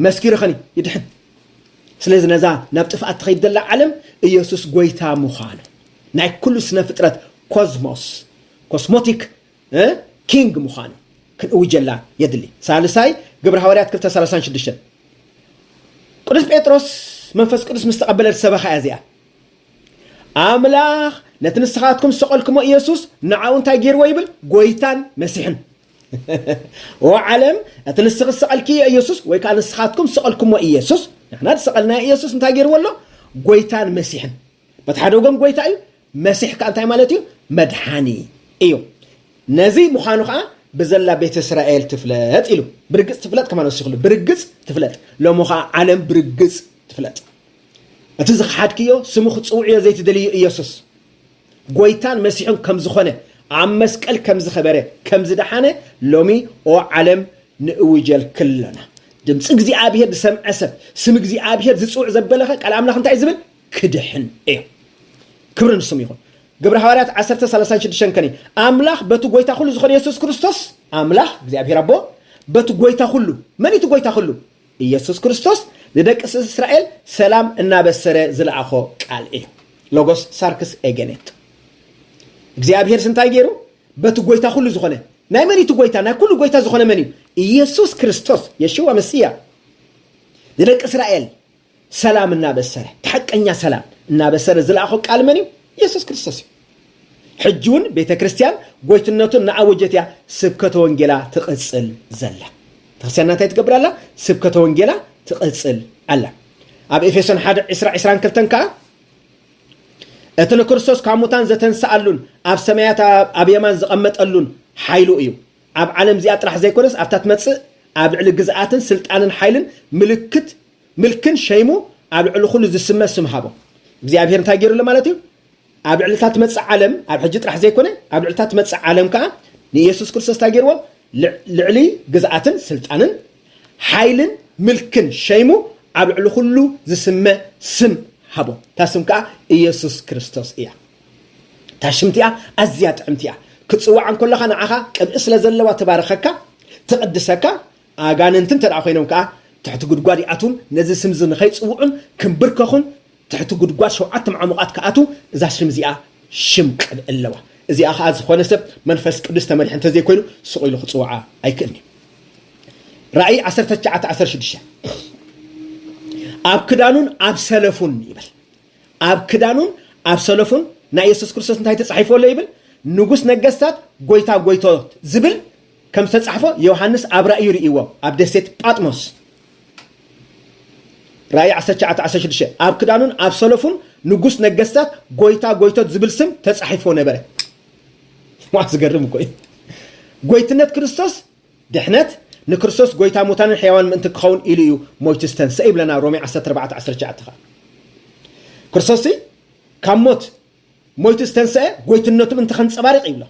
Speaker 1: መስኪሩ ኸኒ ይድሕን ስለዚ ነዛ ናብ ጥፍኣት ትኸይድ ዘላ ዓለም ኢየሱስ ጎይታ ምዃኑ ናይ ኩሉ ስነ ፍጥረት ኮስሞቲክ ኪንግ ምዃኑ ክንእውጀላ የድሊ ሳልሳይ ግብረ ሐዋርያት 2:36 ቅዱስ ጴጥሮስ መንፈስ ቅዱስ ምስ ተቐበለ ዝሰበኻ እያ እዚኣ ኣምላኽ ነቲ ንስኻትኩም ዝሰቐልኩሞ ኢየሱስ ንዓኡ እንታይ ገይርዎ ይብል ጎይታን መሲሕን ወዓለም እቲ ንስኺ ዝሰቐልክዮ ኢየሱስ ወይ ከዓ ንስኻትኩም ዝሰቐልኩሞ ኢየሱስ ንሕና ዝሰቐልና ኢየሱስ እንታይ ገይርዎ ኣሎ ጎይታን መሲሕን በቲ ሓደ ወገን ጎይታ እዩ መሲሕ ከዓ እንታይ ማለት እዩ መድሓኒ እዩ ነዚ ምዃኑ ከዓ ብዘላ ቤተ እስራኤል ትፍለጥ ኢሉ ብርግፅ ትፍለጥ ከማ ነሲኽሉ ብርግፅ ትፍለጥ ሎሞ ከዓ ዓለም ብርግፅ ትፍለጥ እቲ ዝኸሓድክዮ ስሙ ክፅውዕዮ ዘይትደልዩ ኢየሱስ ጎይታን መሲሑን ከም ዝኾነ ኣብ መስቀል ከም ዝኸበረ ከም ዝደሓነ ሎሚ ኦ ዓለም ንእውጀል ክለና ድምፂ እግዚኣብሔር ዝሰምዐ ሰብ ስም እግዚኣብሔር ዝፅውዕ ዘበለኸ ቃል ኣምላኽ እንታይ ዝብል ክድሕን እዩ ክብሪ ንስሙ ይኹን ግብረ ሐዋርያት 10:36 ከኒ ኣምላኽ በቲ ጎይታ ኩሉ ዝኾነ ኢየሱስ ክርስቶስ ኣምላኽ እግዚኣብሔር ኣቦ በቲ ጎይታ ኩሉ መን እቲ ጎይታ ኩሉ ኢየሱስ ክርስቶስ ንደቂ እስራኤል ሰላም እናበሰረ ዝለኣኾ ቃል እዩ ሎጎስ ሳርክስ ኤገኔት እግዚአብሔር ስንታይ ገይሩ በቲ ጎይታ ኩሉ ዝኾነ ናይ መን እቲ ጎይታ ናይ ኩሉ ጎይታ ዝኾነ መን እዩ ኢየሱስ ክርስቶስ የሽዋ መሲያ ንደቂ እስራኤል ሰላም እናበሰረ ተሐቀኛ ሰላም እናበሰረ ዝለኣኾ ቃል መን እዩ ኢየሱስ ክርስቶስ እዩ ሕጂውን ቤተ ክርስቲያን ጎይትነቱን ንኣወጀት እያ ስብከተ ወንጌላ ትቕፅል ዘላ ተክርስቲያን እንታይ ትገብር ኣላ ስብከተ ወንጌላ ትቕፅል ኣላ ኣብ ኤፌሶን 1:22 ከዓ اتن كريستوس كاموتان زتنسألون اب سمايات اب يمان زقمطلون حيلو ايو اب عالم زي اطرح زي كورس ابتات متص اب على جزئاتن سلطانن حيلن ملكت ملكن شيمو اب على كل زسمه سم هابو እግዚአብሔር እንታይ ገይሩ ለማለት እዩ ኣብ ዕለታት መጽ ዓለም ኣብ ሕጂ ጥራሕ ዘይኮነ ኣብ ዕለታት መጽ ዓለም ከዓ ንኢየሱስ ክርስቶስ ታገይርዎ ልዕሊ ግዝኣትን ስልጣንን ሓይልን ምልክን ሸይሙ ኣብ ልዕሊ ኩሉ ዝስመ ስም ሃቦ ታስም ከዓ ኢየሱስ ክርስቶስ እያ ታሽምቲያ ኣዝያ ጥዕምቲያ ክጽዋዕ እንከለኻ ንዓኻ ቅብኢ ስለ ዘለዋ ተባረኸካ ትቅድሰካ ኣጋንንትን ተደኣ ኮይኖም ከዓ ትሕቲ ጉድጓድ ይኣቱም ነዚ ስም ዝ ንኸይጽውዑን ክንብርከኹን تحت قدقات شوعات معمقات كأتو إذا شم زيا شم قد اللوا إذا أخذ خونسب منفس قدس تمرح أنت زي كله سقيل خطوعة أي كلمة رأي 10 شدشة أب كدانون أب سلفون يبل أب كدانون أب سلفون نا يسوع كريستوس نتاعي تصحيح ولا يبل نجوس نجستات قويتا زبل كم تصحفه يوحنس أب رأي رئيوه أب دست باتموس رأي 10 شدشة أب كدانون أب سلفون نجوس نجستات قويتا زبل سم تصحيح ولا بره ما أزقرم كوي قويتنت كريستوس دحنت نكريستوس قويتا موتان الحيوان من تكون إليو مويتستن سيب لنا رومي 14 جاءتها كريستوسي كموت مويتستن سي قويتنته من تخن صبارق يبلا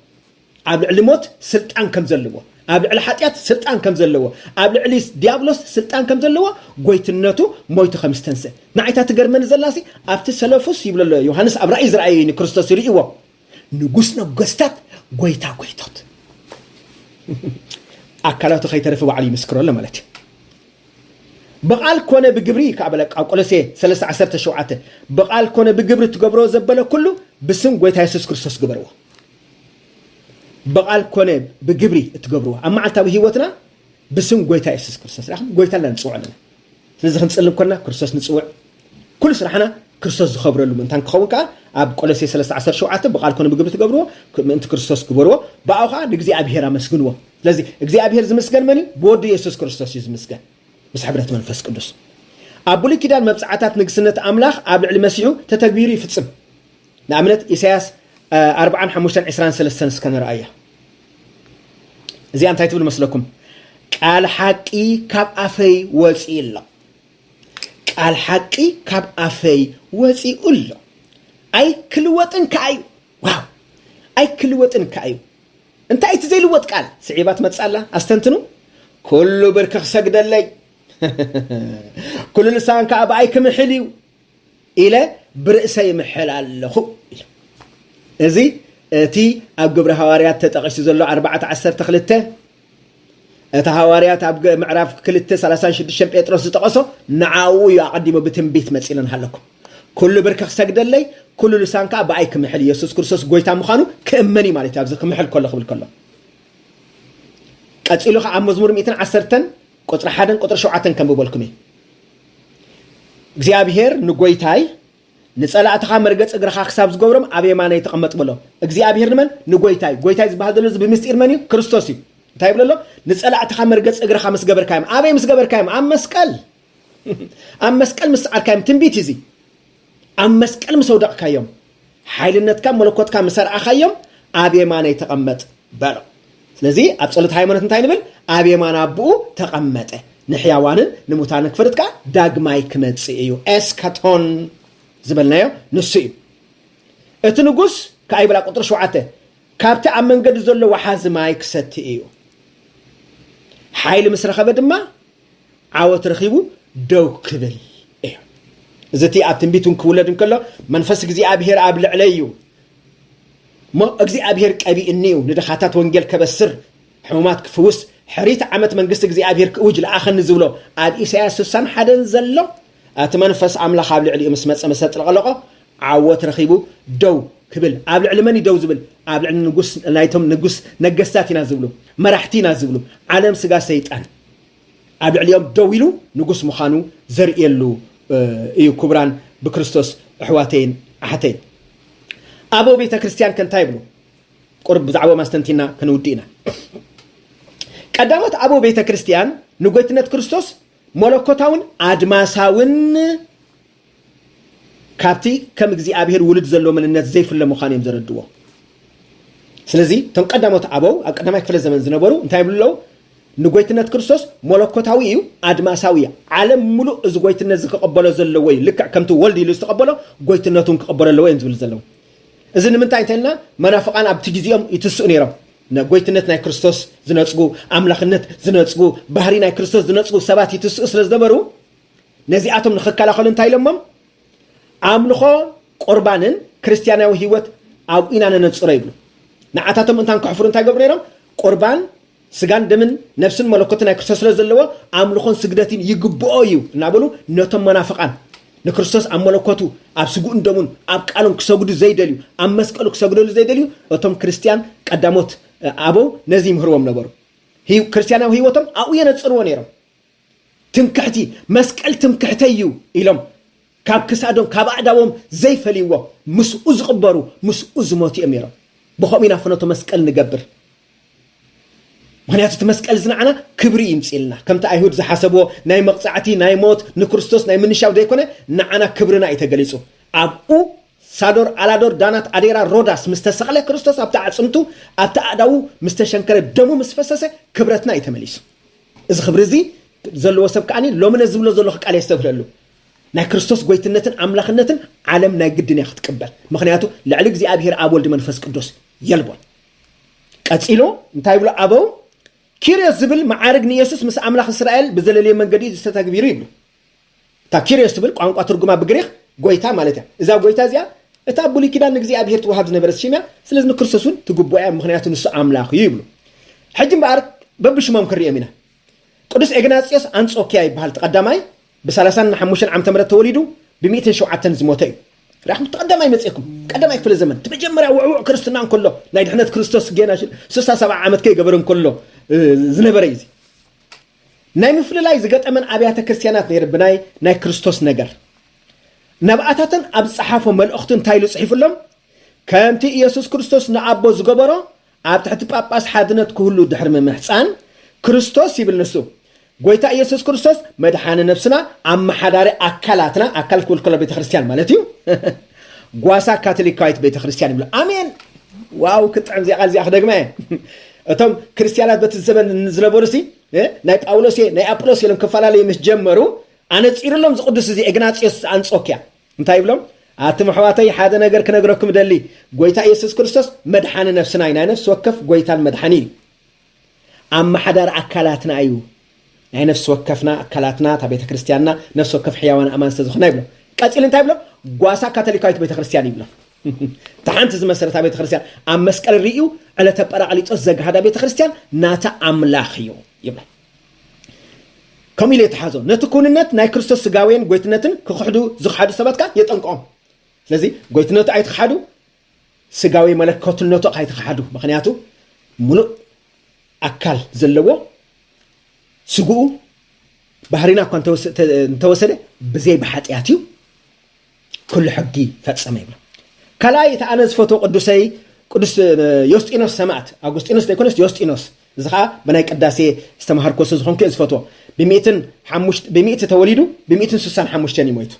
Speaker 1: ابل علموت سلطان كم زلوا ابل على حطيات سلطان كم زلوا ابل علي ديابلوس سلطان كم زلوا قويتنته مويت خمستنسه نعيتا تغرمن زلاسي ابت سلفوس يبلا يوحنس ابراي زراي كريستوس يريوا نغوسنا غستات قويتات أكلات خيترف وعلي مسكر ولا مالتي بقال كونه بجبري كعبلك أو قلسي 13 شوعته بقال كونه بجبري تجبره زبله كله بسم قويت يسوع كريستوس جبروه بقال كونه بجبري تجبروه أما على توهي وتنا بسم قويت يسوع كريستوس رح قويت لنا نسوع لنا لازم نسألهم كنا كريستوس نسوع كل سرحنا كريستوس خبر له من تانك خوكا أب قلسي 13 شوعته بقال كونه بجبري تجبروه أنت كريستوس جبروه بقى نجزي أبيهرا مسكنوه لازم እግዚአብሔር ዝመስገን መኒ በወዲ ኢየሱስ ክርስቶስ ይዝመስገን ምስ ሕብረት መንፈስ ቅዱስ አቡሊ ኪዳን መብጻዓታት ንግስነት አምላኽ ኣብ ልዕሊ መሲሑ ተተግቢሩ ይፍጽም ንኣብነት ኢሳያስ 45:23 እስከነርአያ እዚ እንታይ ትብል መስለኩም ቃል ሓቂ ካብ አፈይ ወፂኢሎ ቃል ሓቂ ካብ አፈይ ወፂኡሎ አይ ክልወጥን ከአዩ ዋው አይ ክልወጥን ከአዩ انت ايت زي الوت قال سعيبات متصالا استنتنو كل بركخ سجدلي كل لسان كاباي كمحليو الى برئسي محل الله ازي تي اب جبر حواريات تطقش زلو 14 تخلته اتا حواريات اب معراف كلته 36 بيتروس تطقسو نعاو يقدم بتنبيت مصيلن هلكم كل بركخ سجدلي كل لسان كاباي كمحل يسوع كريستوس غويتا مخانو كمني مالتي ابز كمحل كله قبل كله قصيلو خ مزمور 110 قطر 1 قطر 7 كم ببلكمي እግዚአብሔር ንጎይታይ ንጸላእትኻ መርገጽ እግርኻ ክሳብ ዝገብሮም ኣብ የማነ ይተቀመጥ ብሎ እግዚአብሔር ንመን ንጎይታይ ጎይታይ ዝበሃል ዘሎ ብምስጢር መን ክርስቶስ እዩ እንታይ ብለሎ ንጸላእትኻ መርገጽ እግርኻ ምስ ገበርካዮም ኣበይ ምስ ገበርካዮም ኣብ መስቀል ምስ ዓርካዮም ትንቢት እዚ ኣብ መስቀል ምስ ወደቕካዮም ሓይልነትካ መለኮትካ መሰርዓኻዮም ኣብ የማነ ይተቀመጥ በሎ ስለዚ ኣብ ጸሎት ሃይማኖት እንታይ ንብል ኣብ የማነ አብኡ ተቀመጠ ንሕያዋንን ንሙታን ክፍርትካ ዳግማይ ክመጽእ እዩ ኤስካቶን ዝበልናዮ ንሱ እዩ እቲ ንጉስ ከአይብላ ቁጥር 7 ካብቲ ኣብ መንገዲ ዘሎ ወሓዚ ማይ ክሰቲ እዩ ሓይል ምስ ረኸበ ድማ ዓወት ረኺቡ ደው ክብል እዩ እዚቲ ኣብ ትንቢቱን ክውለድ እንከሎ መንፈስ እግዚአብሔር ኣብ ልዕለ እዩ እግዚአብሔር ቀቢእኒ እዩ ንድኻታት ወንጌል ከበስር ሕሙማት ክፍውስ ሕሪት ዓመት መንግስት እግዚአብሔር ክውጅ ለኣኸኒ ዝብሎ ኣብ ኢሳያስ 61 ዘሎ እቲ መንፈስ ኣምላኽ ኣብ ልዕሊ ምስ መጸ መሰጥልቀለቆ ዓወት ረኺቡ ደው ክብል ኣብ ልዕሊ መን ደው ዝብል ኣብ ልዕሊ ንጉስ ናይቶም ንጉስ ነገስታት ኢና ዝብሉ መራሕቲ ኢና ዝብሉ ዓለም ስጋ ሰይጣን ኣብ ልዕሊኦም ደው ኢሉ ንጉስ ምዃኑ ዘርእየሉ እዩ ክቡራን ብክርስቶስ ኣሕዋተይን ኣሓተይን አቦ ቤተ ክርስቲያን ከንታይ ብሉ ቁርብ ብዛዕባ ማስተንቲና ከንውዲና ቀዳሞት አቦ ቤተ ክርስቲያን ንጎይትነት ክርስቶስ መለኮታውን አድማሳውን كابتي كم እግዚአብሔር ውልድ ዘሎ منነት ዘይፍለ ምዃኑ እዮም ዘረድዎ ስለዚህ ተም ቀዳሞት አበው አቀዳማይ ክፍለ ዘመን ዝነበሩ እንታይ ብለው ንጎይትነት ክርስቶስ መለኮታዊ እዩ አድማሳዊ ዓለም ሙሉ እዚ ጎይትነት ዝከቀበሎ ዘሎ ወይ ልክዕ ከምቲ ወልድ ኢሉ ዝተቀበሎ ጎይትነቱን ከቀበሎ ወይ ዝብል ዘሎ እዚ ንምንታይ እንተልና መናፍቃን ኣብቲ ግዜኦም ይትስኡ ነይሮም ጎይትነት ናይ ክርስቶስ ዝነጽጉ አምላኽነት ዝነጽጉ ባህሪ ናይ ክርስቶስ ዝነጽጉ ሰባት ይትስኡ ስለዝነበሩ ነዚኣቶም ንኽከላኸሉ እንታይ ኢሎሞም አምልኾ ቁርባንን ክርስቲያናዊ ህይወት ኣብ ኢና ነነጽሮ ይብሉ ንዓታቶም እንታን ክሕፍሩ እንታይ ገብሩ ነይሮም ቁርባን ስጋን ደምን ነፍስን መለኮትን ናይ ክርስቶስ ስለዘለዎ አምልኾን ስግደትን ይግብኦ እዩ እናበሉ ነቶም መናፍቃን ንክርስቶስ ኣብ መለኮቱ ኣብ ስጉኡን ደሙን ኣብ ቃሉን ክሰግዱ ዘይደልዩ ኣብ መስቀሉ ክሰግደሉ ዘይደልዩ እቶም ክርስቲያን ቀዳሞት አበው ነዚ ምህርዎም ነበሩ ክርስቲያናዊ ህይወቶም ኣብኡ የነጽርዎ ነይሮም ትምክሕቲ መስቀል ትምክሕተይ እዩ ኢሎም ካብ ክሳዶም ካብ ኣዕዳቦም ዘይፈልይዎ ምስኡ ዝቕበሩ ምስኡ ዝሞቱ እዮም ነይሮም ብኸምኡ ኢና ፍኖቶ መስቀል ንገብር ምክንያቱ እቲ መስቀል ዝነዓና ክብሪ ይምፅልና ከምቲ ኣይሁድ ዝሓሰብዎ ናይ መቕፃዕቲ ናይ ሞት ንክርስቶስ ናይ ምንሻው ዘይኮነ ንዓና ክብርና እዩ ተገሊፁ ኣብኡ ሳዶር አላዶር ዳናት አዴራ ሮዳስ ምስተሰቀለ ክርስቶስ ኣብታ ዓጽምቱ ኣብታ ኣዳው ምስተሸንከረ ደሙ ምስፈሰሰ ክብረትና እዩ ተመሊሱ እዚ ክብሪ እዚ ዘለዎ ሰብ ከዓኒ ሎምነ ዝብሎ ዘሎ ቃል የስተብለሉ ናይ ክርስቶስ ጎይትነትን አምላኽነትን ዓለም ናይ ግድን ይኽትቀበል ምክንያቱ ልዕሊ እግዚአብሔር ኣብ ወልድ መንፈስ ቅዱስ የልቦን ቀፂሎ እንታይ ብሎ ኣበው ኪሪዮስ ዝብል ማዓርግ ንኢየሱስ ምስ አምላኽ እስራኤል ብዘለለየ መንገዲ ዝተተግቢሩ ይብሉ ታ ኪሪዮስ ዝብል ቋንቋ ትርጉማ ብግሪክ ጎይታ ማለት እያ እዛ ጎይታ እዚኣ እታ ብሉይ ኪዳን እግዚአብሔር ትወሃብ ዝነበረት ሽምያ ስለዚ ንክርስቶስን ትግቦያ ምክንያቱ ንሱ አምላኽ እዩ ይብሉ ሕጂ እምበኣር በብሽሞም ክሪኦም ኢና ቅዱስ ኤግናጽዮስ አንጾኪያ ይበሃል ተቀዳማይ ب35 ዓመተ ምህረት ተወሊዱ ብ107 ዝሞተ እዩ راحم تقدم أي مسيكم قدم أي في الزمن تبجمر وعو كريستنا كله نايد حنا كريستوس جينا سوسا 7 عامات كي قبرن كله زنبريزي ناي مفل لا يزقط من أبيات كريستيانات نير بناي ناي كريستوس نجر نبأتاتن أب صحافة من أختن تايلو صحيف لهم كانت يسوع كريستوس نعبو زقبره أب تحت باباس حادنت كله دحر من محسان كريستوس يبلنسو قويتا يسوع كريستوس مدحان نفسنا أم حدار أكلاتنا أكل كل بيت خريستيان مالتيو قواسا كاثوليكايت بيت خريستيان يقول آمين واو كتعم زي غازي أخدق معي أتم كريستيانات بيت الزمن نزل بورسي ناي باولوسي ناي أبولوسي لهم كفالا لي مش جمرو أنا تسير لهم زقدس زي إغناطيوس أنصوكيا انتاي بلهم آتم حواتي حدا نجر كنجركم دلي قويتا يسوع كريستوس مدحان نفسنا ينا نفس وكف قويتا المدحاني أم حدار أكلاتنا أيو يعني نفس وكفنا أكلاتنا تبيت كريستياننا نفس وكف حيوان أمان استزخنا يبلو قاتل انتاي بلهم قواسا كاثوليكايت بيت خريستيان يبلو تحنت زي مسرتا بيت خريستيان أم مسكال الرئيو على تبقى علي تزق هذا بيت خريستيان ناتا أملاخيو يبلو كم إلي تحازو نتكون النت ناي كريستوس سقاوين قويتنتن كخحدو زخحدو سباتكا يتنقعهم لذي قويتنتو عايت خحدو سقاوي ملكوت النتو عايت خحدو مخنياتو ملو أكل زلوو سقوو بحرينا كون توسده بزي بحاتياتيو كل حقي فتسمى يبلو كلا يتعنز فوتو قدسي قدس يوستينوس سمعت أغسطينوس ديكونس يوستينوس زخا بناي قداسي استمهر كوسو زخون كيز فوتو بمئة توليدو بمئة سوسان حموشتين يمويتو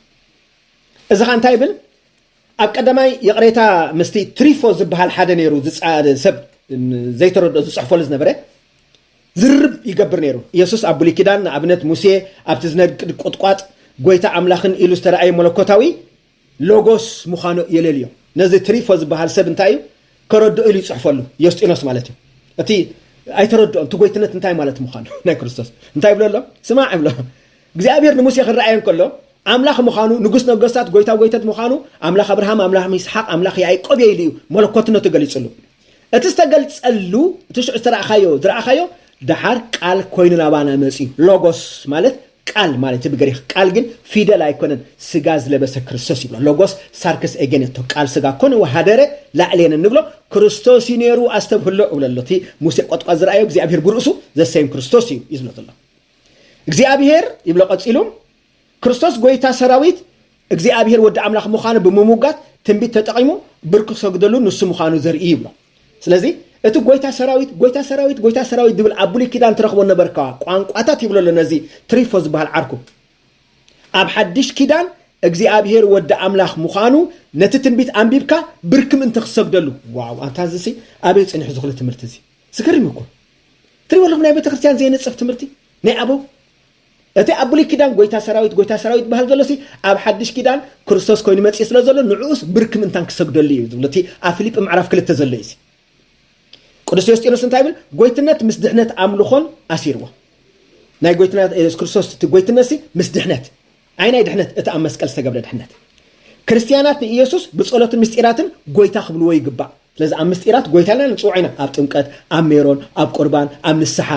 Speaker 1: زخا انتاي بل أبقدماي يقريتا مستي تريفو زبهال حدا نيرو سب زي ترد صحفو لزنبره زرب يقبر نيرو يسوس أبو لكدان أبنت موسى أبتزنق قطقات قويتا أملاخن إلو استرعي ملكوتاوي لوغوس مخانو يليليو نزي تريفو زبهال سب انتايو كردو إلو صحفو له يوستينوس مالتيو أتي أي تردو أنتو قويتنت انتاي مالت مخانو ناي كريستوس انتاي بلو الله سماع بلو እግዚአብሔር ንሙሴ ክራአየን ከሎ አምላኽ ምዃኑ ንጉስ ነገስታት ጎይታት ምዃኑ አምላኽ አብርሃም አምላኽ ይስሐቅ አምላኽ ያዕቆብ ይልዩ መለኮትነቱ ገሊጽሉ እቲ ዝተገልጸሉ ትሽዑ ዝረአኻዮ ድሓር ቃል ኮይኑ ናባና መጽዩ ሎጎስ ማለት ቃል ማለት ብግሪክ ቃል ግን ፊደል አይኮነን ስጋ ዝለበሰ ክርስቶስ ይብሎ ሎጎስ ሳርክስ ኤገነቶ ቃል ስጋ ኮነ ወሃደረ ላዕሌን ንብሎ ክርስቶስ ይነሩ አስተብህሎ ብለሎቲ ሙሴ ቆጥቋ ዝረአዮ እግዚአብሔር ብርሱ ዘሰይም ክርስቶስ ይዝለተሎ እግዚአብሔር ይብሎ ቀጽሎም ክርስቶስ ጎይታ ሰራዊት እግዚአብሔር ወደ አምላኽ ምዃኑ በመሙጋት ትንቢት ተጠቂሙ ብርክ ሰግደሉ ንሱ ምዃኑ ዘርኢ ይብሎ ስለዚህ እቲ ጎይታ ሰራዊት ድብል አቡሊ ኪዳን ትረኽቦ ነበርካ ቋንቋታት ይብሎ ለነዚ ትሪፎዝ በሃል ዓርኩ ኣብ ሓድሽ ኪዳን እግዚአብሔር ወደ አምላኽ ምዃኑ ነቲ ትንቢት አንቢብካ ብርክም እንተ ክሰግደሉ ዋው አንታዝሲ አበይ ጽንሕ ዝኽለ ትምህርቲ እዚ ስገርም እኮ ትሪወለኹም ናይ ቤተክርስትያን ዘይነጽፍ ትምህርቲ ናይ አበው እቲ አብሊ ኪዳን ጎይታ ሰራዊት በሃል ዘሎሲ ኣብ ሓድሽ ኪዳን ክርስቶስ ኮይኑ መጽእ ስለ ዘሎ ንዑስ ብርክም እንታን ክሰግደሉ እዩ ዝብለቲ ኣብ ፊልጵ ምዕራፍ 2 ዘሎ እዩ ቅዱስ ዮስጢኖስ እንታይ ብል ጎይትነት ምስ ድሕነት ኣምልኾን ኣሲርዎ ናይ ጎይትነት ኢየሱስ ክርስቶስ እቲ ጎይትነት ምስ ድሕነት ዓይናይ ድሕነት እቲ ኣብ መስቀል ዝተገብረ ድሕነት ክርስቲያናት ንኢየሱስ ብጸሎትን ምስጢራትን ጎይታ ክብልዎ ይግባእ ስለዚ ኣብ ምስጢራት ጎይታና ንጽውዕ ኢና ኣብ ጥምቀት ኣብ ሜሮን ኣብ ቁርባን ኣብ ንስሓ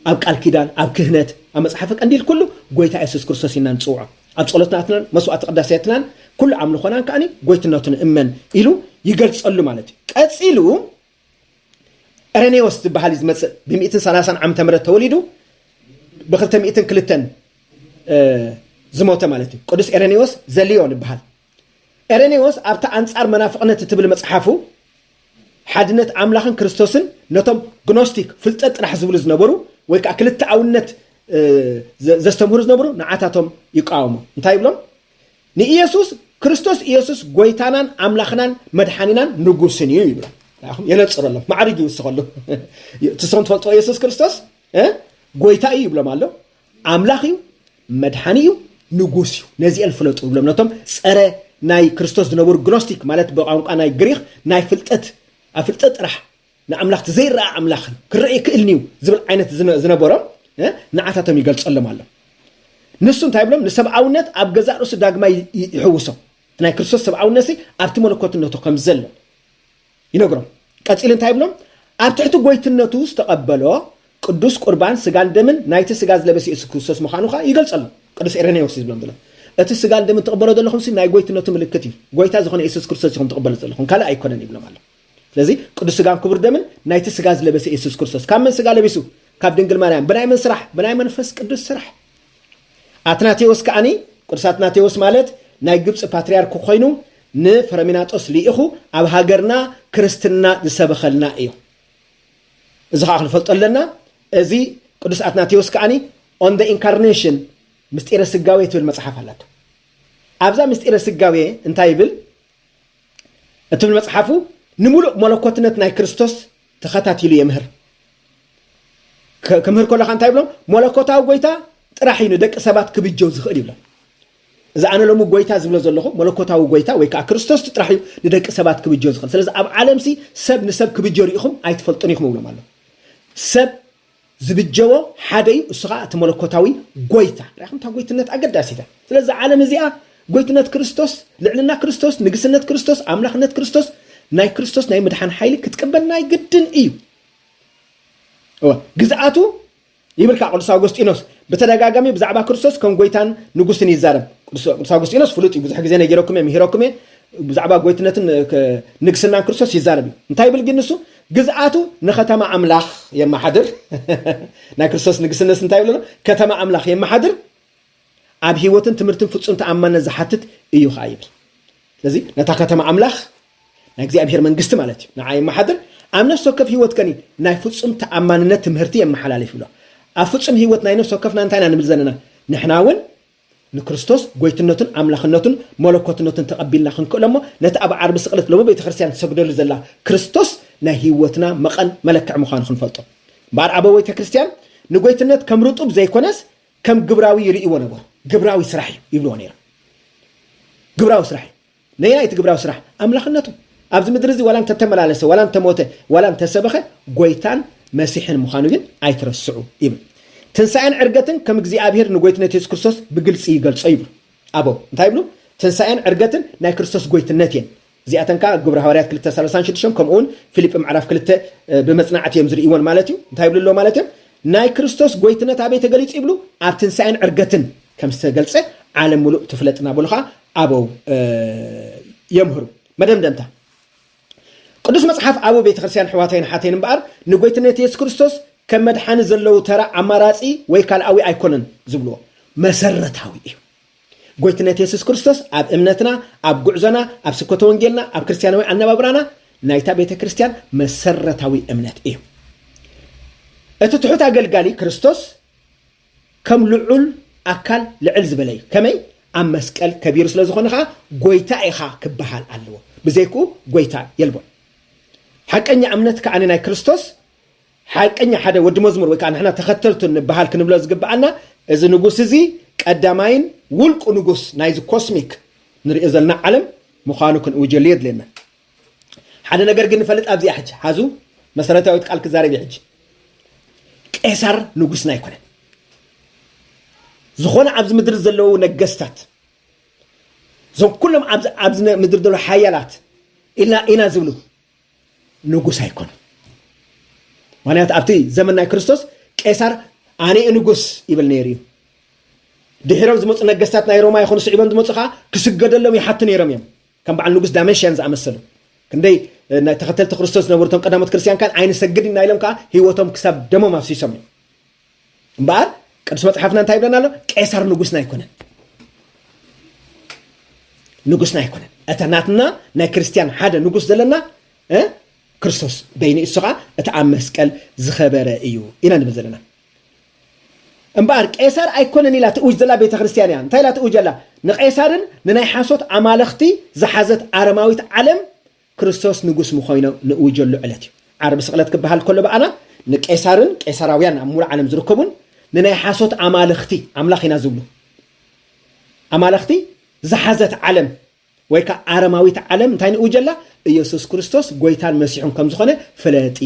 Speaker 1: ኣብ ቃል ኪዳን ኣብ ክህነት ኣብ መጽሓፈ ቀንዲል ኩሉ ጎይታ ኢየሱስ ክርስቶስ ኢና ንጽውዖ ኣብ ጸሎትናትናን መስዋዕቲ ቅዳሴያትናን ኩሉ ኣምልኾናን ከኣኒ ጎይትነቱን እመን ኢሉ ይገልጸሉ ማለት እዩ ቀጺሉ ኢሬኔዎስ ዝበሃል ዝመጽእ ብ130 ዓመተ ምህረት ተወሊዱ ብ202 ዝሞተ ማለት እዩ ቅዱስ ኢሬኔዎስ ዘሊዮን ይበሃል ኢሬኔዎስ ኣብታ አንጻር መናፍቅነት ትብል መጽሓፉ ሓድነት ኣምላኽን ክርስቶስን ነቶም ግኖስቲክ ፍልጠት ጥራሕ ዝብሉ ዝነበሩ ወይ ከዓ ክልተ ኣውነት ዘስተምሩ ዝነበሩ ንዓታቶም ይቃወሙ እንታይ ይብሎም ንኢየሱስ ክርስቶስ ኢየሱስ ጎይታናን ኣምላኽናን መድሓኒናን ንጉስን እዩ ይብሎም የነጽረሎም ማዕርግ ይውስኸሉ ትሶም ትፈልጦ ኢየሱስ ክርስቶስ ጎይታ እዩ ይብሎም ኣሎ ኣምላኽ እዩ መድሓኒ እዩ ንጉስ እዩ ነዚአን ፍለጡ ይብሎም ነቶም ጸረ ናይ ክርስቶስ ዝነበሩ ግኖስቲክ ማለት በቋንቋ ናይ ግሪክ ናይ ፍልጠት ኣፍልጠት ጥራሕ ንኣምላኽ ዘይረአ ኣምላኽ ክርአይ ክእልኒ ዝብል ዓይነት ዝነበሮም ንዓታቶም ይገልጸሎም ኣሎ ንሱ እንታይ ይብሎም ንሰብኣውነት ኣብ ገዛእ ርእሱ ዳግማ ይሕውሶ ናይ ክርስቶስ ሰብኣውነት ኣብቲ መለኮትነቱ ከም ዘሎ ይነግሮም ቀጺሉ እንታይ ይብሎም ኣብ ትሕቲ ጎይትነቱ ዝተቐበሎ ቅዱስ ቁርባን ስጋን ደምን ናይቲ ስጋ ዝለበሰ ኢየሱስ ክርስቶስ ምዃኑ ይገልጸሉ ቅዱስ ኢሬኔዎስ ይብሎም ዘሎ እቲ ስጋን ደምን ተቐበሎ ዘለኹም ናይ ጎይትነቱ ምልክት እዩ ጎይታ ዝኾነ ኢየሱስ ክርስቶስ ይኹም ተቐበሉ ዘለኹም ካልእ ኣይኮነን ይብሎም ኣሎ ስለዚ ቅዱስ ስጋን ክቡር ደምን ናይቲ ስጋ ዝለበሰ ኢየሱስ ክርስቶስ ካብ መን ስጋ ለቢሱ ካብ ድንግል ማርያም ብናይ መን ስራሕ ብናይ መንፈስ ቅዱስ ስራሕ አትናቴዎስ ከኣኒ ቅዱስ አትናቴዎስ ማለት ናይ ግብፅ ፓትርያርክ ኮይኑ ንፍረሚናጦስ ሊኢኹ ኣብ ሃገርና ክርስትና ዝሰበኸልና እዩ እዚ ከዓ ክንፈልጦ ኣለና እዚ ቅዱስ አትናቴዎስ ከኣኒ ኦን ዘ ኢንካርኔሽን ምስጢረ ስጋዌ ትብል መጽሓፍ ኣላቶ ኣብዛ ምስጢረ ስጋዌ እንታይ ይብል እትብል መጽሓፉ ንሙሉእ መለኮትነት ናይ ክርስቶስ ተኸታቲሉ የምህር ከምህር ከለኻ እንታይ ይብሎም መለኮታዊ ጎይታ ጥራሕ እዩ ንደቂ ሰባት ክብጀው ዝኽእል ይብሎም እዚ ኣነ ሎሙ ጎይታ ዝብሎ ዘለኹ መለኮታዊ ጎይታ ወይ ከዓ ክርስቶስ ጥራሕ እዩ ንደቂ ሰባት ክብጀው ዝኽእል ስለዚ ኣብ ዓለምሲ ሰብ ንሰብ ክብጀው ሪኢኹም ኣይትፈልጡን ኢኹም ይብሎም ኣሎ ሰብ ዝብጀዎ ሓደ እዩ እሱ ከዓ እቲ መለኮታዊ ጎይታ ራእኹም ታ ጎይትነት ኣገዳሲታ ስለዚ ዓለም እዚኣ ጎይትነት ክርስቶስ ልዕልና ክርስቶስ ንግስነት ክርስቶስ ኣምላኽነት ክርስቶስ ናይ ክርስቶስ ናይ ምድሓን ሓይሊ ክትቀበል ናይ ግድን እዩ ግዝኣቱ ይብልካ ቅዱስ አውግስጢኖስ በተደጋጋሚ ብዛዕባ ክርስቶስ ከም ጎይታን ንጉስን ይዛረብ ቅዱስ አውግስጢኖስ ፍሉጥ ብዙሕ ግዜ ነጊረኩም ምሂረኩም ብዛዕባ ጎይትነትን ንግስናን ክርስቶስ ይዛረብ እንታይ ይብል ግን ንሱ ግዝኣቱ ንከተማ ኣምላኽ የማሓድር ናይ ክርስቶስ ንግስነት እንታይ ይብሉ ከተማ ኣምላኽ የማሓድር ኣብ ህይወትን ትምህርትን ፍጹም ተኣማንነት ዝሓትት እዩ ኸ ይብል ስለዚ ነታ ከተማ ኣምላኽ ናይ እግዚአብሔር መንግስቲ ማለት እዩ ንዓይ የማሓድር ኣብ ነፍሲ ወከፍ ህይወት ከኒ ናይ ፍጹም ተኣማንነት ትምህርቲ የመሓላልፍ ይብሎ ኣብ ፍጹም ህይወት ናይ ነፍሲ ወከፍና እንታይና ንብል ዘለና ንሕና እውን ንክርስቶስ ጎይትነቱን ኣምላኽነቱን መለኮትነቱን ተቐቢልና ክንክእሎ እሞ ነቲ ኣብ ዓርቢ ስቕለት ሎሞ ቤተ ክርስቲያን ትሰግደሉ ዘላ ክርስቶስ ናይ ህይወትና መቐን መለክዕ ምዃኑ ክንፈልጦ እምበኣር ኣበ ቤተ ክርስቲያን ንጎይትነት ከም ርጡብ ዘይኮነስ ከም ግብራዊ ይርእይዎ ነበሩ ግብራዊ ስራሕ እዩ ይብልዎ ነይሮም ግብራዊ ስራሕ እዩ ነይቲ ግብራዊ ስራሕ ኣምላኽነቱ ኣብዚ ምድሪ እዚ ዋላ እንተተመላለሰ ዋላ እንተሞተ ዋላ እንተሰበኸ ጎይታን መሲሕን ምዃኑ ግን ኣይትረስዑ ይብል ትንሳኤን ዕርገትን ከም እግዚኣብሔር ንጎይትነት ኢየሱስ ክርስቶስ ብግልፂ ይገልጾ ይብሉ ኣቦ እንታይ ይብሉ ትንሳኤን ዕርገትን ናይ ክርስቶስ ጎይትነት እየን እዚኣተን ከዓ ግብረ ሐዋርያት 236 ከምኡውን ፊልጵ ምዕራፍ 2 ብመጽናዕት እዮም ዝርእይዎን ማለት እዩ እንታይ ይብሉ ኣሎ ማለት እዩ ናይ ክርስቶስ ጎይትነት ኣበይ ተገሊጹ ይብሉ ኣብ ትንሳኤን ዕርገትን ከም ዝተገልጸ ዓለም ሙሉእ ትፍለጥና ብሉኻ ኣበው የምህሩ መደምደምታ ቅዱስ መጽሓፍ ኣበ ቤተ ክርስቲያን ሕዋተይን ሓተይን እምበኣር ንጎይትነት ኢየሱስ ክርስቶስ ከም መድሓኒ ዘለው ተራ ኣማራጺ ወይ ካልኣዊ ኣይኮነን ዝብልዎ መሰረታዊ እዩ ጎይትነት ኢየሱስ ክርስቶስ ኣብ እምነትና ኣብ ጉዕዞና ኣብ ስብከተ ወንጌልና ኣብ ክርስቲያናዊ ኣነባብራና ናይታ ቤተ ክርስቲያን መሰረታዊ እምነት እዩ እቲ ትሑት ኣገልጋሊ ክርስቶስ ከም ልዑል ኣካል ልዕል ዝበለ እዩ ከመይ ኣብ መስቀል ከቢሩ ስለ ዝኾነ ኸዓ ጎይታ ኢኻ ክበሃል ኣለዎ ብዘይኩ ጎይታ የልቦን ሓቀኛ እምነት ከዓኒ ናይ ክርስቶስ ሓቀኛ ሓደ ወዲ መዝሙር ወይ ከዓ ንሕና ተኸተልቱ ንበሃል ክንብሎ ዝግብኣና እዚ ንጉስ እዚ ቀዳማይን ውልቁ ንጉስ ናይዚ ኮስሚክ ንሪኦ ዘለና ዓለም ምዃኑ ክንእውጀሉ የድልየና ሓደ ነገር ግን ንፈልጥ ኣብዚኣ ሕጂ ሓዙ መሰረታዊት ቃል ክዛረብ ሕጂ ቄሳር ንጉስና ኣይኮነን ዝኾነ ኣብዚ ምድሪ ዘለዉ ነገስታት እዞም ኩሎም ኣብዚ ምድሪ ዘለዉ ሓያላት ኢና ዝብሉ ንጉስ ኣይኮኑ ምክንያቱ ኣብቲ ዘመን ናይ ክርስቶስ ቄሳር ኣነ ንጉስ ይብል ነይሩ እዩ ድሕሮም ዝመፁ ነገስታት ናይ ሮማ ይኹኑ ስዒቦም ዝመፁ ከዓ ክስገደሎም ይሓቱ ነይሮም እዮም ከም በዓል ንጉስ ዳመሽያን ዝኣመሰሉ ክንደይ ናይ ተኸተልቲ ክርስቶስ ዝነበሩቶም ቀዳሞት ክርስቲያን ካን ኣይንሰግድ ኢና ኢሎም ከዓ ሂወቶም ክሳብ ደሞም ኣፍሲሶም እዮም እምበኣር ቅዱስ መፅሓፍና እንታይ ይብለና ኣሎ ቄሳር ንጉስና ኣይኮነን ንጉስና ኣይኮነን እታ ናትና ናይ ክርስቲያን ሓደ ንጉስ ዘለና ክርስቶስ በይኒ እሱ ከዓ እቲ ኣብ መስቀል ዝኸበረ እዩ ኢና ንብል ዘለና እምበኣር ቄሳር ኣይኮነን ኢላ ትእውጅ ዘላ ቤተ ክርስቲያን እያ እንታይ ኢላ ትእውጅ ዘላ ንቄሳርን ንናይ ሓሶት ኣማለኽቲ ዝሓዘት ኣረማዊት ዓለም ክርስቶስ ንጉስ ምኾይኖ ንእውጀሉ ዕለት እዩ ዓርቢ ስቕለት ክበሃል ከሎ በኣና ንቄሳርን ቄሳራውያን ኣብ ሙሉእ ዓለም ዝርከቡን ንናይ ሓሶት ኣማለኽቲ ኣምላኽ ኢና ዝብሉ ኣማለኽቲ ዝሓዘት ዓለም ወይ ከዓ ኣረማዊት ዓለም እንታይ ንእውጀላ ኢየሱስ ክርስቶስ ጎይታን መሲሑን ከም ዝኾነ ፍለጢ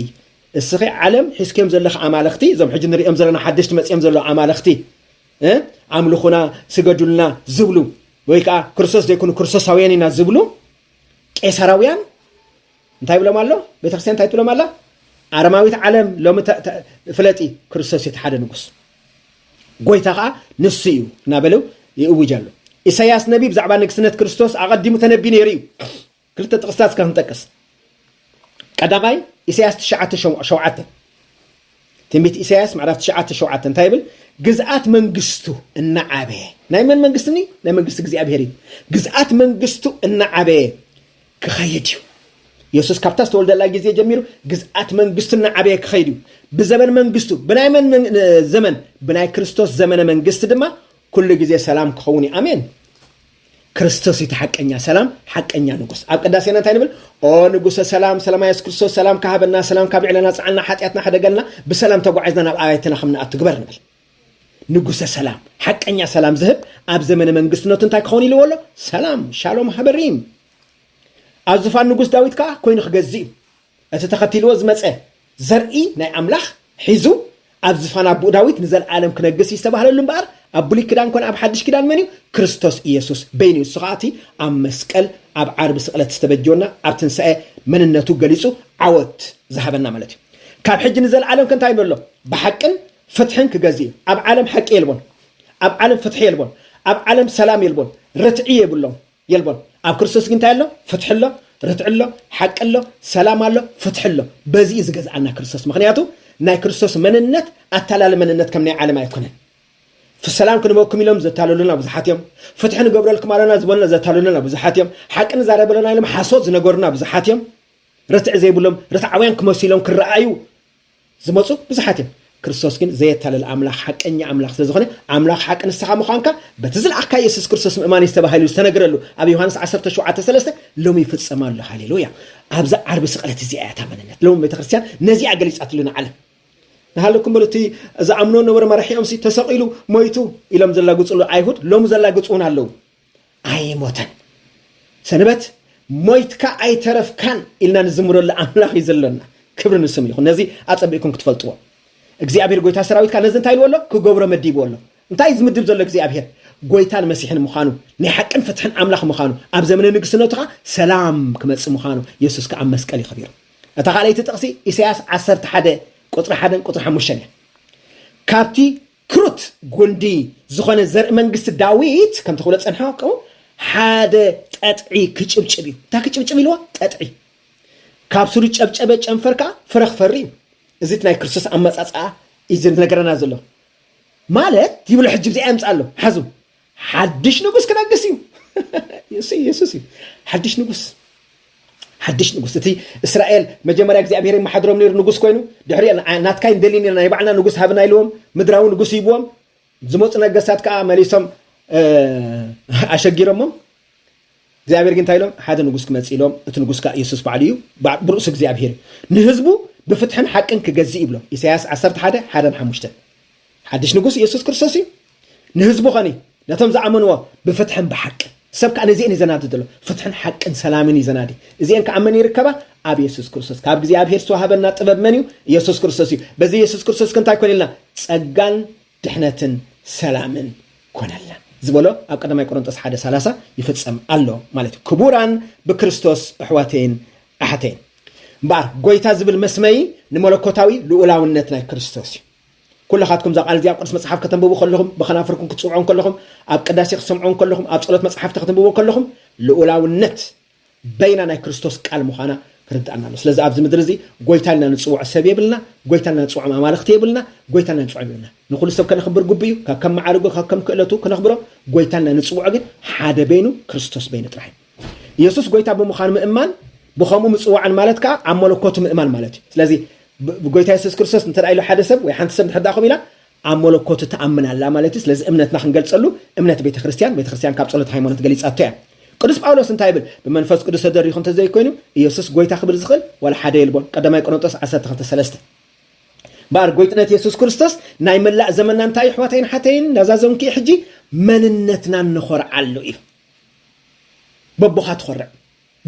Speaker 1: እስኺ ዓለም ሒዝክዮም ዘለኹ ኣማለኽቲ እዞም ሕጂ ንሪኦም ዘለና ሓደሽቲ መፅኦም ዘለዉ ኣማለኽቲ ኣምልኹና ስገዱልና ዝብሉ ወይ ከዓ ክርስቶስ ዘይኮኑ ክርስቶሳውያን ኢና ዝብሉ ቄሳራውያን እንታይ ብሎም ኣሎ ቤተክርስትያን እንታይ ትብሎም ኣላ ኣረማዊት ዓለም ሎሚ ፍለጢ ክርስቶስ እቲ ሓደ ንጉስ ጎይታ ከዓ ንሱ እዩ እናበለው ይእውጅ ኣሎ ኢሳያስ ነቢ ብዛዕባ ንግስነት ክርስቶስ ኣቐዲሙ ተነቢ ነይሩ እዩ ክልተ ጥቕስታት ክንጠቅስ ቀዳማይ ኢሳያስ 9:7 ትንቢት ኢሳያስ ምዕራፍ 9:7 እንታይ ይብል ግዝኣት መንግስቱ እናዓበየ ናይ መን መንግስትኒ ናይ መንግስቲ እግዚኣብሔር እዩ ግዝኣት መንግስቱ እናዓበየ ክኸይድ እዩ ኢየሱስ ካብታ ዝተወልደላ ግዜ ጀሚሩ ግዝኣት መንግስቱ እናዓበየ ክኸይድ እዩ ብዘመን መንግስቱ ብናይ መን ዘመን ብናይ ክርስቶስ ዘመነ መንግስቲ ድማ ኩሉ ግዜ ሰላም ክኸውን እዩ ኣሜን ክርስቶስ እቲ ሓቀኛ ሰላም ሓቀኛ ንጉስ ኣብ ቅዳሴና እንታይ ንብል ኦ ንጉሰ ሰላም ሰላም ኢየሱስ ክርስቶስ ሰላም ካሃበና ሰላም ካብዕለና ፃዕና ሓጢኣትና ሓደገልና ብሰላም ተጓዓዝና ናብ ኣባይትና ከምንኣቱ ግበር ንብል ንጉሰ ሰላም ሓቀኛ ሰላም ዝህብ ኣብ ዘመነ መንግስትነቱ እንታይ ክኸውን ኢልዎ ኣሎ ሰላም ሻሎም ሃበሪም ኣብ ዝፋን ንጉስ ዳዊት ከዓ ኮይኑ ክገዝእ እዩ እቲ ተኸቲልዎ ዝመፀ ዘርኢ ናይ ኣምላኽ ሒዙ ኣብ ዝፋን ኣቡኡ ዳዊት ንዘለዓለም ክነግስ እዩ ዝተባህለሉ እምበኣር ኣብ ብሉይ ክዳን ኮነ ኣብ ሓድሽ ክዳን መን እዩ ክርስቶስ ኢየሱስ በይኑ እሱ ከዓ እቲ ኣብ መስቀል ኣብ ዓርቢ ስቕለት ዝተበጀወና ኣብ ትንሳኤ መንነቱ ገሊፁ ዓወት ዝሃበና ማለት እዩ ካብ ሕጂ ንዘለዓለም ከንታይ ንብሎ ብሓቅን ፍትሕን ክገዝእ እዩ ኣብ ዓለም ሓቂ የልቦን ኣብ ዓለም ፍትሒ የልቦን ኣብ ዓለም ሰላም የልቦን ርትዒ የብሎም የልቦን ኣብ ክርስቶስ ግን እንታይ ኣሎ ፍትሒ ኣሎ ርትዒ ኣሎ ሓቂ ኣሎ ሰላም ኣሎ ፍትሒ ኣሎ በዚ እዩ ዝገዝኣና ክርስቶስ ምክንያቱ ናይ ክርስቶስ መንነት ኣታላሊ መንነት ከም ናይ ዓለም ኣይኮነን فسلام كنا بوكم يلهم زتالولنا بزحاتهم فتح نقبل لكم على ناس بولنا زتالولنا بزحاتهم حقنا زارب لنا يلهم حصوت زنقرنا بزحاتهم رتع زي بولهم رتع وين كمسيلهم كرأيو زمصو بزحاتهم كريستوس كن زي تال الأملاك حق إني أملاك زخنة أملاك حق نستحى مخانك بتزل أحكي يسوع كريستوس إيمان يستبهله استنقر له أبي يوحنا 10:13 لهم يفت سماه له هاليلويا أبز عرب سقلت زيادة مننا لهم بتخرسيان نزيع جلس أتلنا علم نهالكم بلتي إذا أمنون ورا مرحيم سي تسقيلوا مويتو إلهم زلا قصوا عيهود لهم زلا قصون هاللو أي موتن سنبت مويت كأي طرف كان إلنا نزمر الله أملاك يزلنا كبر نسمي خو نزي أتبعكم كتفلتوا እግዚአብሔር ጎይታ ሰራዊት ካለ ዘንታይ ወሎ ክገብሮ መዲብ ወሎ እንታይ ዝምድብ ዘሎ እግዚአብሔር ጎይታን መሲሕን ምኻኑ ናይ ሓቅን ፍትሕን ኣምላኽ ምኻኑ ኣብ ዘመነ ንግስነቱኻ ሰላም ክመጽእ ምኻኑ ኢየሱስ ከ ኣብ መስቀል ይኸቢሩ እታ ካልአይቲ ጥቕሲ ኢሳይያስ 11:1-5 ካብቲ ክሩት ጎንዲ ዝኾነ ዘርኢ መንግስቲ ዳዊት ከም ተኽሎ ጸንሐው ሓደ ጠጥዒ ክጭብጭብ እዩ ታ ክጭብጭብ ኢልዋ ጠጥዒ ካብ ስሩ ጨብጨበ ጨንፈርካ ፍረኽ ፈሪ እዚት ናይ ክርስቶስ ኣመጻጻ ኢዝን ነገረና ዘሎ ማለት ይብሉ ሕጂ ብዚኣ ያምጻሎ ሓዙ ሓድሽ ንጉስ ክነግስ እዩ ኢየሱስ እዩ ሓድሽ ንጉስ እቲ እስራኤል መጀመርያ እግዚአብሔር ይመሓድሮም ነይሩ ንጉስ ኮይኑ ድሕሪ ናትካይ ደሊኒ ናይ ባዕልና ንጉስ ሃብና ኢልዎም ምድራዊ ንጉስ ይብዎም ዝመፁ ነገስታት ከዓ መሊሶም أشجيرهم እግዚአብሔር ግን ታይሎም ሓደ ንጉስ ክመጽኢሎም እቲ ንጉስ ካ ኢየሱስ ባዕልዩ ብርኡስ እግዚአብሔር ንህዝቡ ብፍትሕን ሓቅን ክገዝእ ይብሎም ኢሳይያስ 11:1-5 ሓድሽ ንጉስ ኢየሱስ ክርስቶስ እዩ ንህዝቡ ኸኒ ነቶም ዝኣመንዎ ብፍትሕን ብሓቅ ሰብ ከዓ ነዚአን ይዘናድድሎ ፍትሕን ሓቅን ሰላምን ይዘናዲ እዚአን ከኣመን ይርከባ ኣብ ኢየሱስ ክርስቶስ ካብ እግዚአብሔር ዝተዋሃበና ጥበብ መን እዩ ኢየሱስ ክርስቶስ እዩ በዚ ኢየሱስ ክርስቶስ ክንታይ ኮነልና ጸጋን ድሕነትን ሰላምን ኮነልና ዝበሎ ኣብ ቀዳማይ ቆሮንቶስ 1:30 ይፈጸም ኣሎ ማለት ክቡራን ብክርስቶስ ኣሕዋተይን ኣሓተይን እምበር ጎይታ ዝብል መስመይ ንመለኮታዊ ልኡላውነት ናይ ክርስቶስ እዩ ኩላኻትኩም ዛ ቃል እዚኣ ቅዱስ መጽሓፍ ከተንብቡ ከለኹም ብኸናፍርኩም ክትጽውዑን ከለኹም ኣብ ቅዳሴ ክትሰምዑን ከለኹም ኣብ ጸሎት መጽሓፍቲ ክትንብቡ ከለኹም ልኡላውነት በይና ናይ ክርስቶስ ቃል ምዃና ክርዳእና ኣሎ ስለዚ ኣብዚ ምድሪ እዚ ጎይታ ኢልና ንጽውዕ ሰብ የብልና ጎይታ ኢልና ንጽውዕ ኣማልኽቲ የብልና ጎይታ ኢልና ንጽውዕ የብልና ንኹሉ ሰብ ከነኽብር ግብኡ ከም ማዕርጉ ከም ክእለቱ ከነኽብሮ ጎይታ ኢልና ንጽውዕ ግን ሓደ በይኑ ክርስቶስ በይኑ ጥራሕ ኢየሱስ ጎይታ ብምዃኑ ምእማን ብኸምኡ ምጽዋዕን ማለት ከዓ ኣብ መለኮቱ ምእማን ማለት እዩ ስለዚ ጎይታ ኢየሱስ ክርስቶስ እንተደኣ ኢሉ ሓደ ሰብ ወይ ሓንቲ ሰብ እንተዳኸም ኢላ ኣብ መለኮቱ ተኣምን ኣላ ማለት እዩ ስለዚ እምነትና ክንገልጸሉ እምነት ቤተክርስትያን ካብ ጸሎት ሃይማኖት ገሊጻቶ እያ ቅዱስ ጳውሎስ እንታይ ይብል ብመንፈስ ቅዱስ ተደሪኹ እንተዘይ ኮይኑ ኢየሱስ ጎይታ ክብል ዝኽእል ወላ ሓደ የልቦን ቀዳማይ ቆሮንቶስ 12:3 ባር ጎይትነት ኢየሱስ ክርስቶስ ናይ መላእ ዘመንና እንታይ ኣሕዋተይን ሓተይን ናዛዘምኪ ሕጂ መንነትና ንኾርዓሉ እዩ በቦኻ ትኾርዕ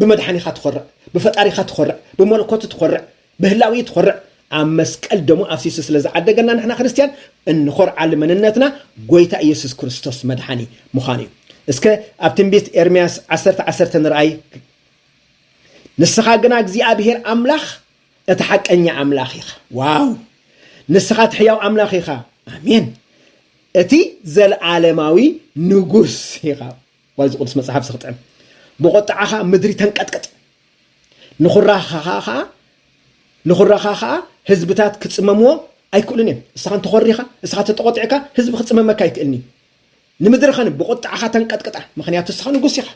Speaker 1: ብመድሓኒኻ ትኾርዕ ብፈጣሪኻ ትኾርዕ ብመለኮቱ ትኾርዕ ብህላዊ ትኾርዕ ኣብ መስቀል ደሞ ኣፍሲሱ ስለ ዝዓደገና ንሕና ክርስቲያን እንኾርዓሉ መንነትና ጎይታ ኢየሱስ ክርስቶስ መድሓኒ ምዃኑ እዩ እስከ ኣብ ትንቢት ኤርምያስ 10:10 ንርአይ ንስኻ ግና እግዚአብሔር ኣምላኽ እቲ ሓቀኛ ኣምላኽ ኢኻ ዋው ንስኻ ትሕያው ኣምላኽ ኢኻ ኣሜን እቲ ዘለዓለማዊ ንጉስ ኢኻ ዋይዚ ቅዱስ መጽሓፍ ዝኽጥዕም ብቆጣዓኻ ምድሪ ተንቀጥቅጥ ንኹራኻ ህዝብታት ክጽመምዎ ኣይክእሉን እዮም እስኻ እንተኾሪኻ እስኻ ተቆጢዕካ ህዝቢ ክጽመመካ ኣይክእልኒ ንምድርኸን ብቆጣዓኻ ተንቀጥቅጣ ምክንያቱ እስኻ ንጉስ ኢኻ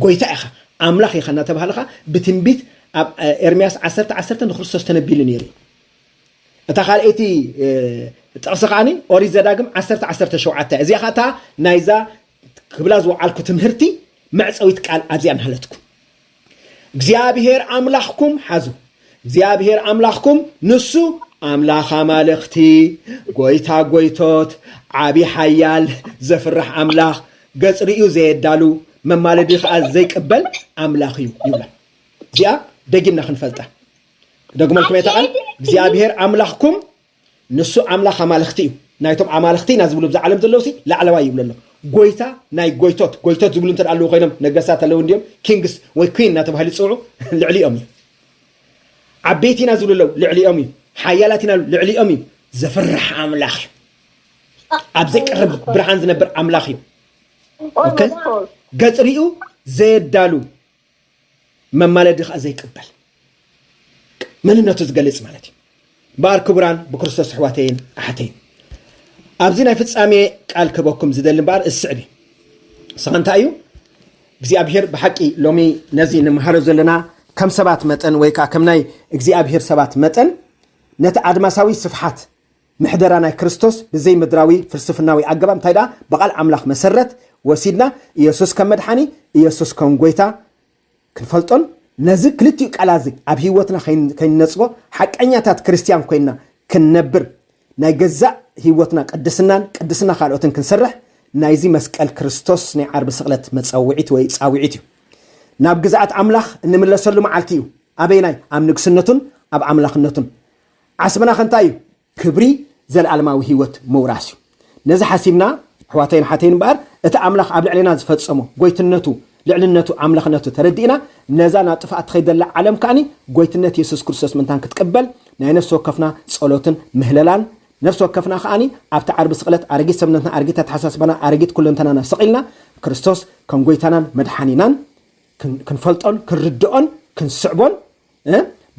Speaker 1: ጎይታ ኢኻ ኣምላኽ ኢኻ እናተባህልኻ ብትንቢት ኣብ ኤርምያስ 10:10 ንክርስቶስ ተነቢሉ ነይሩ እታ ካልአይቲ ጥቕሲ ከዓኒ ኦሪት ዘዳግም 10:17 እዚኣ ኸታ ናይዛ ክብላ ዝወዓልኩ ትምህርቲ መዕፀዊት ቃል ኣብዚኣ ንሃለትኩም እግዚአብሔር ኣምላኽኩም ሓዙ እግዚአብሔር ኣምላኽኩም ንሱ ኣምላኽ ኣማልኽቲ ጎይታ ጎይቶት ዓቢ ሓያል ዘፍርሕ ኣምላኽ ገጽ ርእዩ ዘየዳሉ መማለዲ ከዓ ዘይቅበል ኣምላኽ እዩ ይብላ እዚኣ ደጊምና ክንፈልጣ ደግሞልኩም እታ ቃል እግዚአብሔር ኣምላኽኩም ንሱ ኣምላኽ ኣማልኽቲ እዩ ናይቶም ኣማልኽቲ ና ዝብሉ ብዛዕለም ዘለውሲ ላዕለዋይ ይብሉ ኣሎ ጎይታ ናይ ጎይቶት ዝብሉ እንተዳለዉ ኮይኖም ነገሳት ኣለዉ እንዲዮም ኪንግስ ወይ ኩዊን እናተባሃሉ ይፅውዑ ልዕሊኦም እዩ ዓበይቲ ኢና ዝብሉ ኣለዉ ልዕሊኦም እዩ ሓያላት ኢና ልዕሊኦም እዩ ዘፍርሕ ኣምላኽ እዩ ኣብ ዘይቀርብ ብርሃን ዝነብር ኣምላኽ እዩ ገጽ ርእዩ ዘየዳሉ መማለዲ ከዓ ዘይቅበል መንነቱ ዝገልጽ ማለት እዩ ባር ክቡራን ብክርስቶስ ኣሕዋተይን ኣሓተይን ኣብዚ ናይ ፍጻሜ ቃል ክበኩም ዝደሊ እምበር እስዕቢ ንስኻ እንታይ እዩ እግዚኣብሔር ብሓቂ ሎሚ ነዚ ንምሃሮ ዘለና ከም ሰባት መጠን ወይ ከዓ ከም ናይ እግዚኣብሔር ሰባት መጠን ነቲ ኣድማሳዊ ስፍሓት ምሕደራ ናይ ክርስቶስ ብዘይ ምድራዊ ፍልስፍናዊ ኣገባብ እንታይ ደኣ በቓል ኣምላኽ መሰረት ወሲድና ኢየሱስ ከም መድሓኒ ኢየሱስ ከም ጎይታ ክንፈልጦን ነዚ ክልቲኡ ቃላት ኣብ ህይወትና ከይነፅቦ ሓቀኛታት ክርስቲያን ኮይና ክንነብር ናይ ገዛእ ህይወትና ቅድስና ካልኦትን ክንሰርሕ ናይዚ መስቀል ክርስቶስ ናይ ዓርቢ ስቕለት መፀውዒት ወይ ፃውዒት እዩ ናብ ግዛኣት ኣምላኽ እንምለሰሉ መዓልቲ እዩ ኣበይናይ ኣብ ንግስነቱን ኣብ ኣምላኽነቱን ዓስብና ከንታይ እዩ ክብሪ ዘለዓለማዊ ህይወት ምውራስ እዩ ነዚ ሓሲብና ኣሕዋተይን ሓተይን እምበር እቲ ኣምላኽ ኣብ ልዕሊና ዝፈፀሞ ጎይትነቱ ልዕልነቱ ኣምላኽነቱ ተረዲእና ነዛ ናብ ጥፍኣት ከይደላ ዓለም ከዓኒ ጎይትነት ኢየሱስ ክርስቶስ ምንታን ክትቅበል ናይ ነፍሲ ወከፍና ጸሎትን ምህለላን ነፍሲ ወከፍና ከዓኒ ኣብቲ ዓርቢ ስቕለት ኣረጊት ሰብነትና ኣረጊት ኣተሓሳስባና ኣረጊት ኩለንተናና ሰቒልና ክርስቶስ ከም ጎይታናን መድሓኒናን ክንፈልጦን ክንርድኦን ክንስዕቦን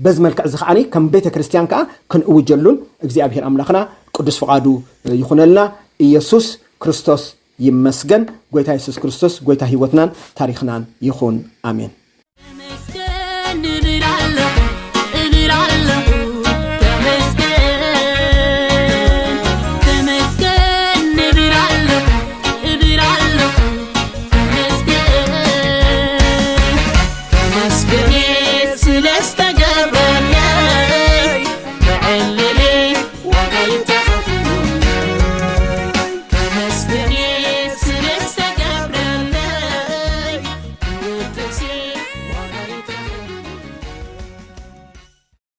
Speaker 1: በዚ መልክዕ እዚ ከዓኒ ከም ቤተ ክርስቲያን ከዓ ክንእውጀሉን እግዚአብሔር ኣምላኽና ቅዱስ ፍቓዱ ይኹነልና ኢየሱስ ክርስቶስ ይመስገን ጎይታ ኢየሱስ ክርስቶስ ጎይታ ህይወትናን ታሪኽናን ይኹን ኣሜን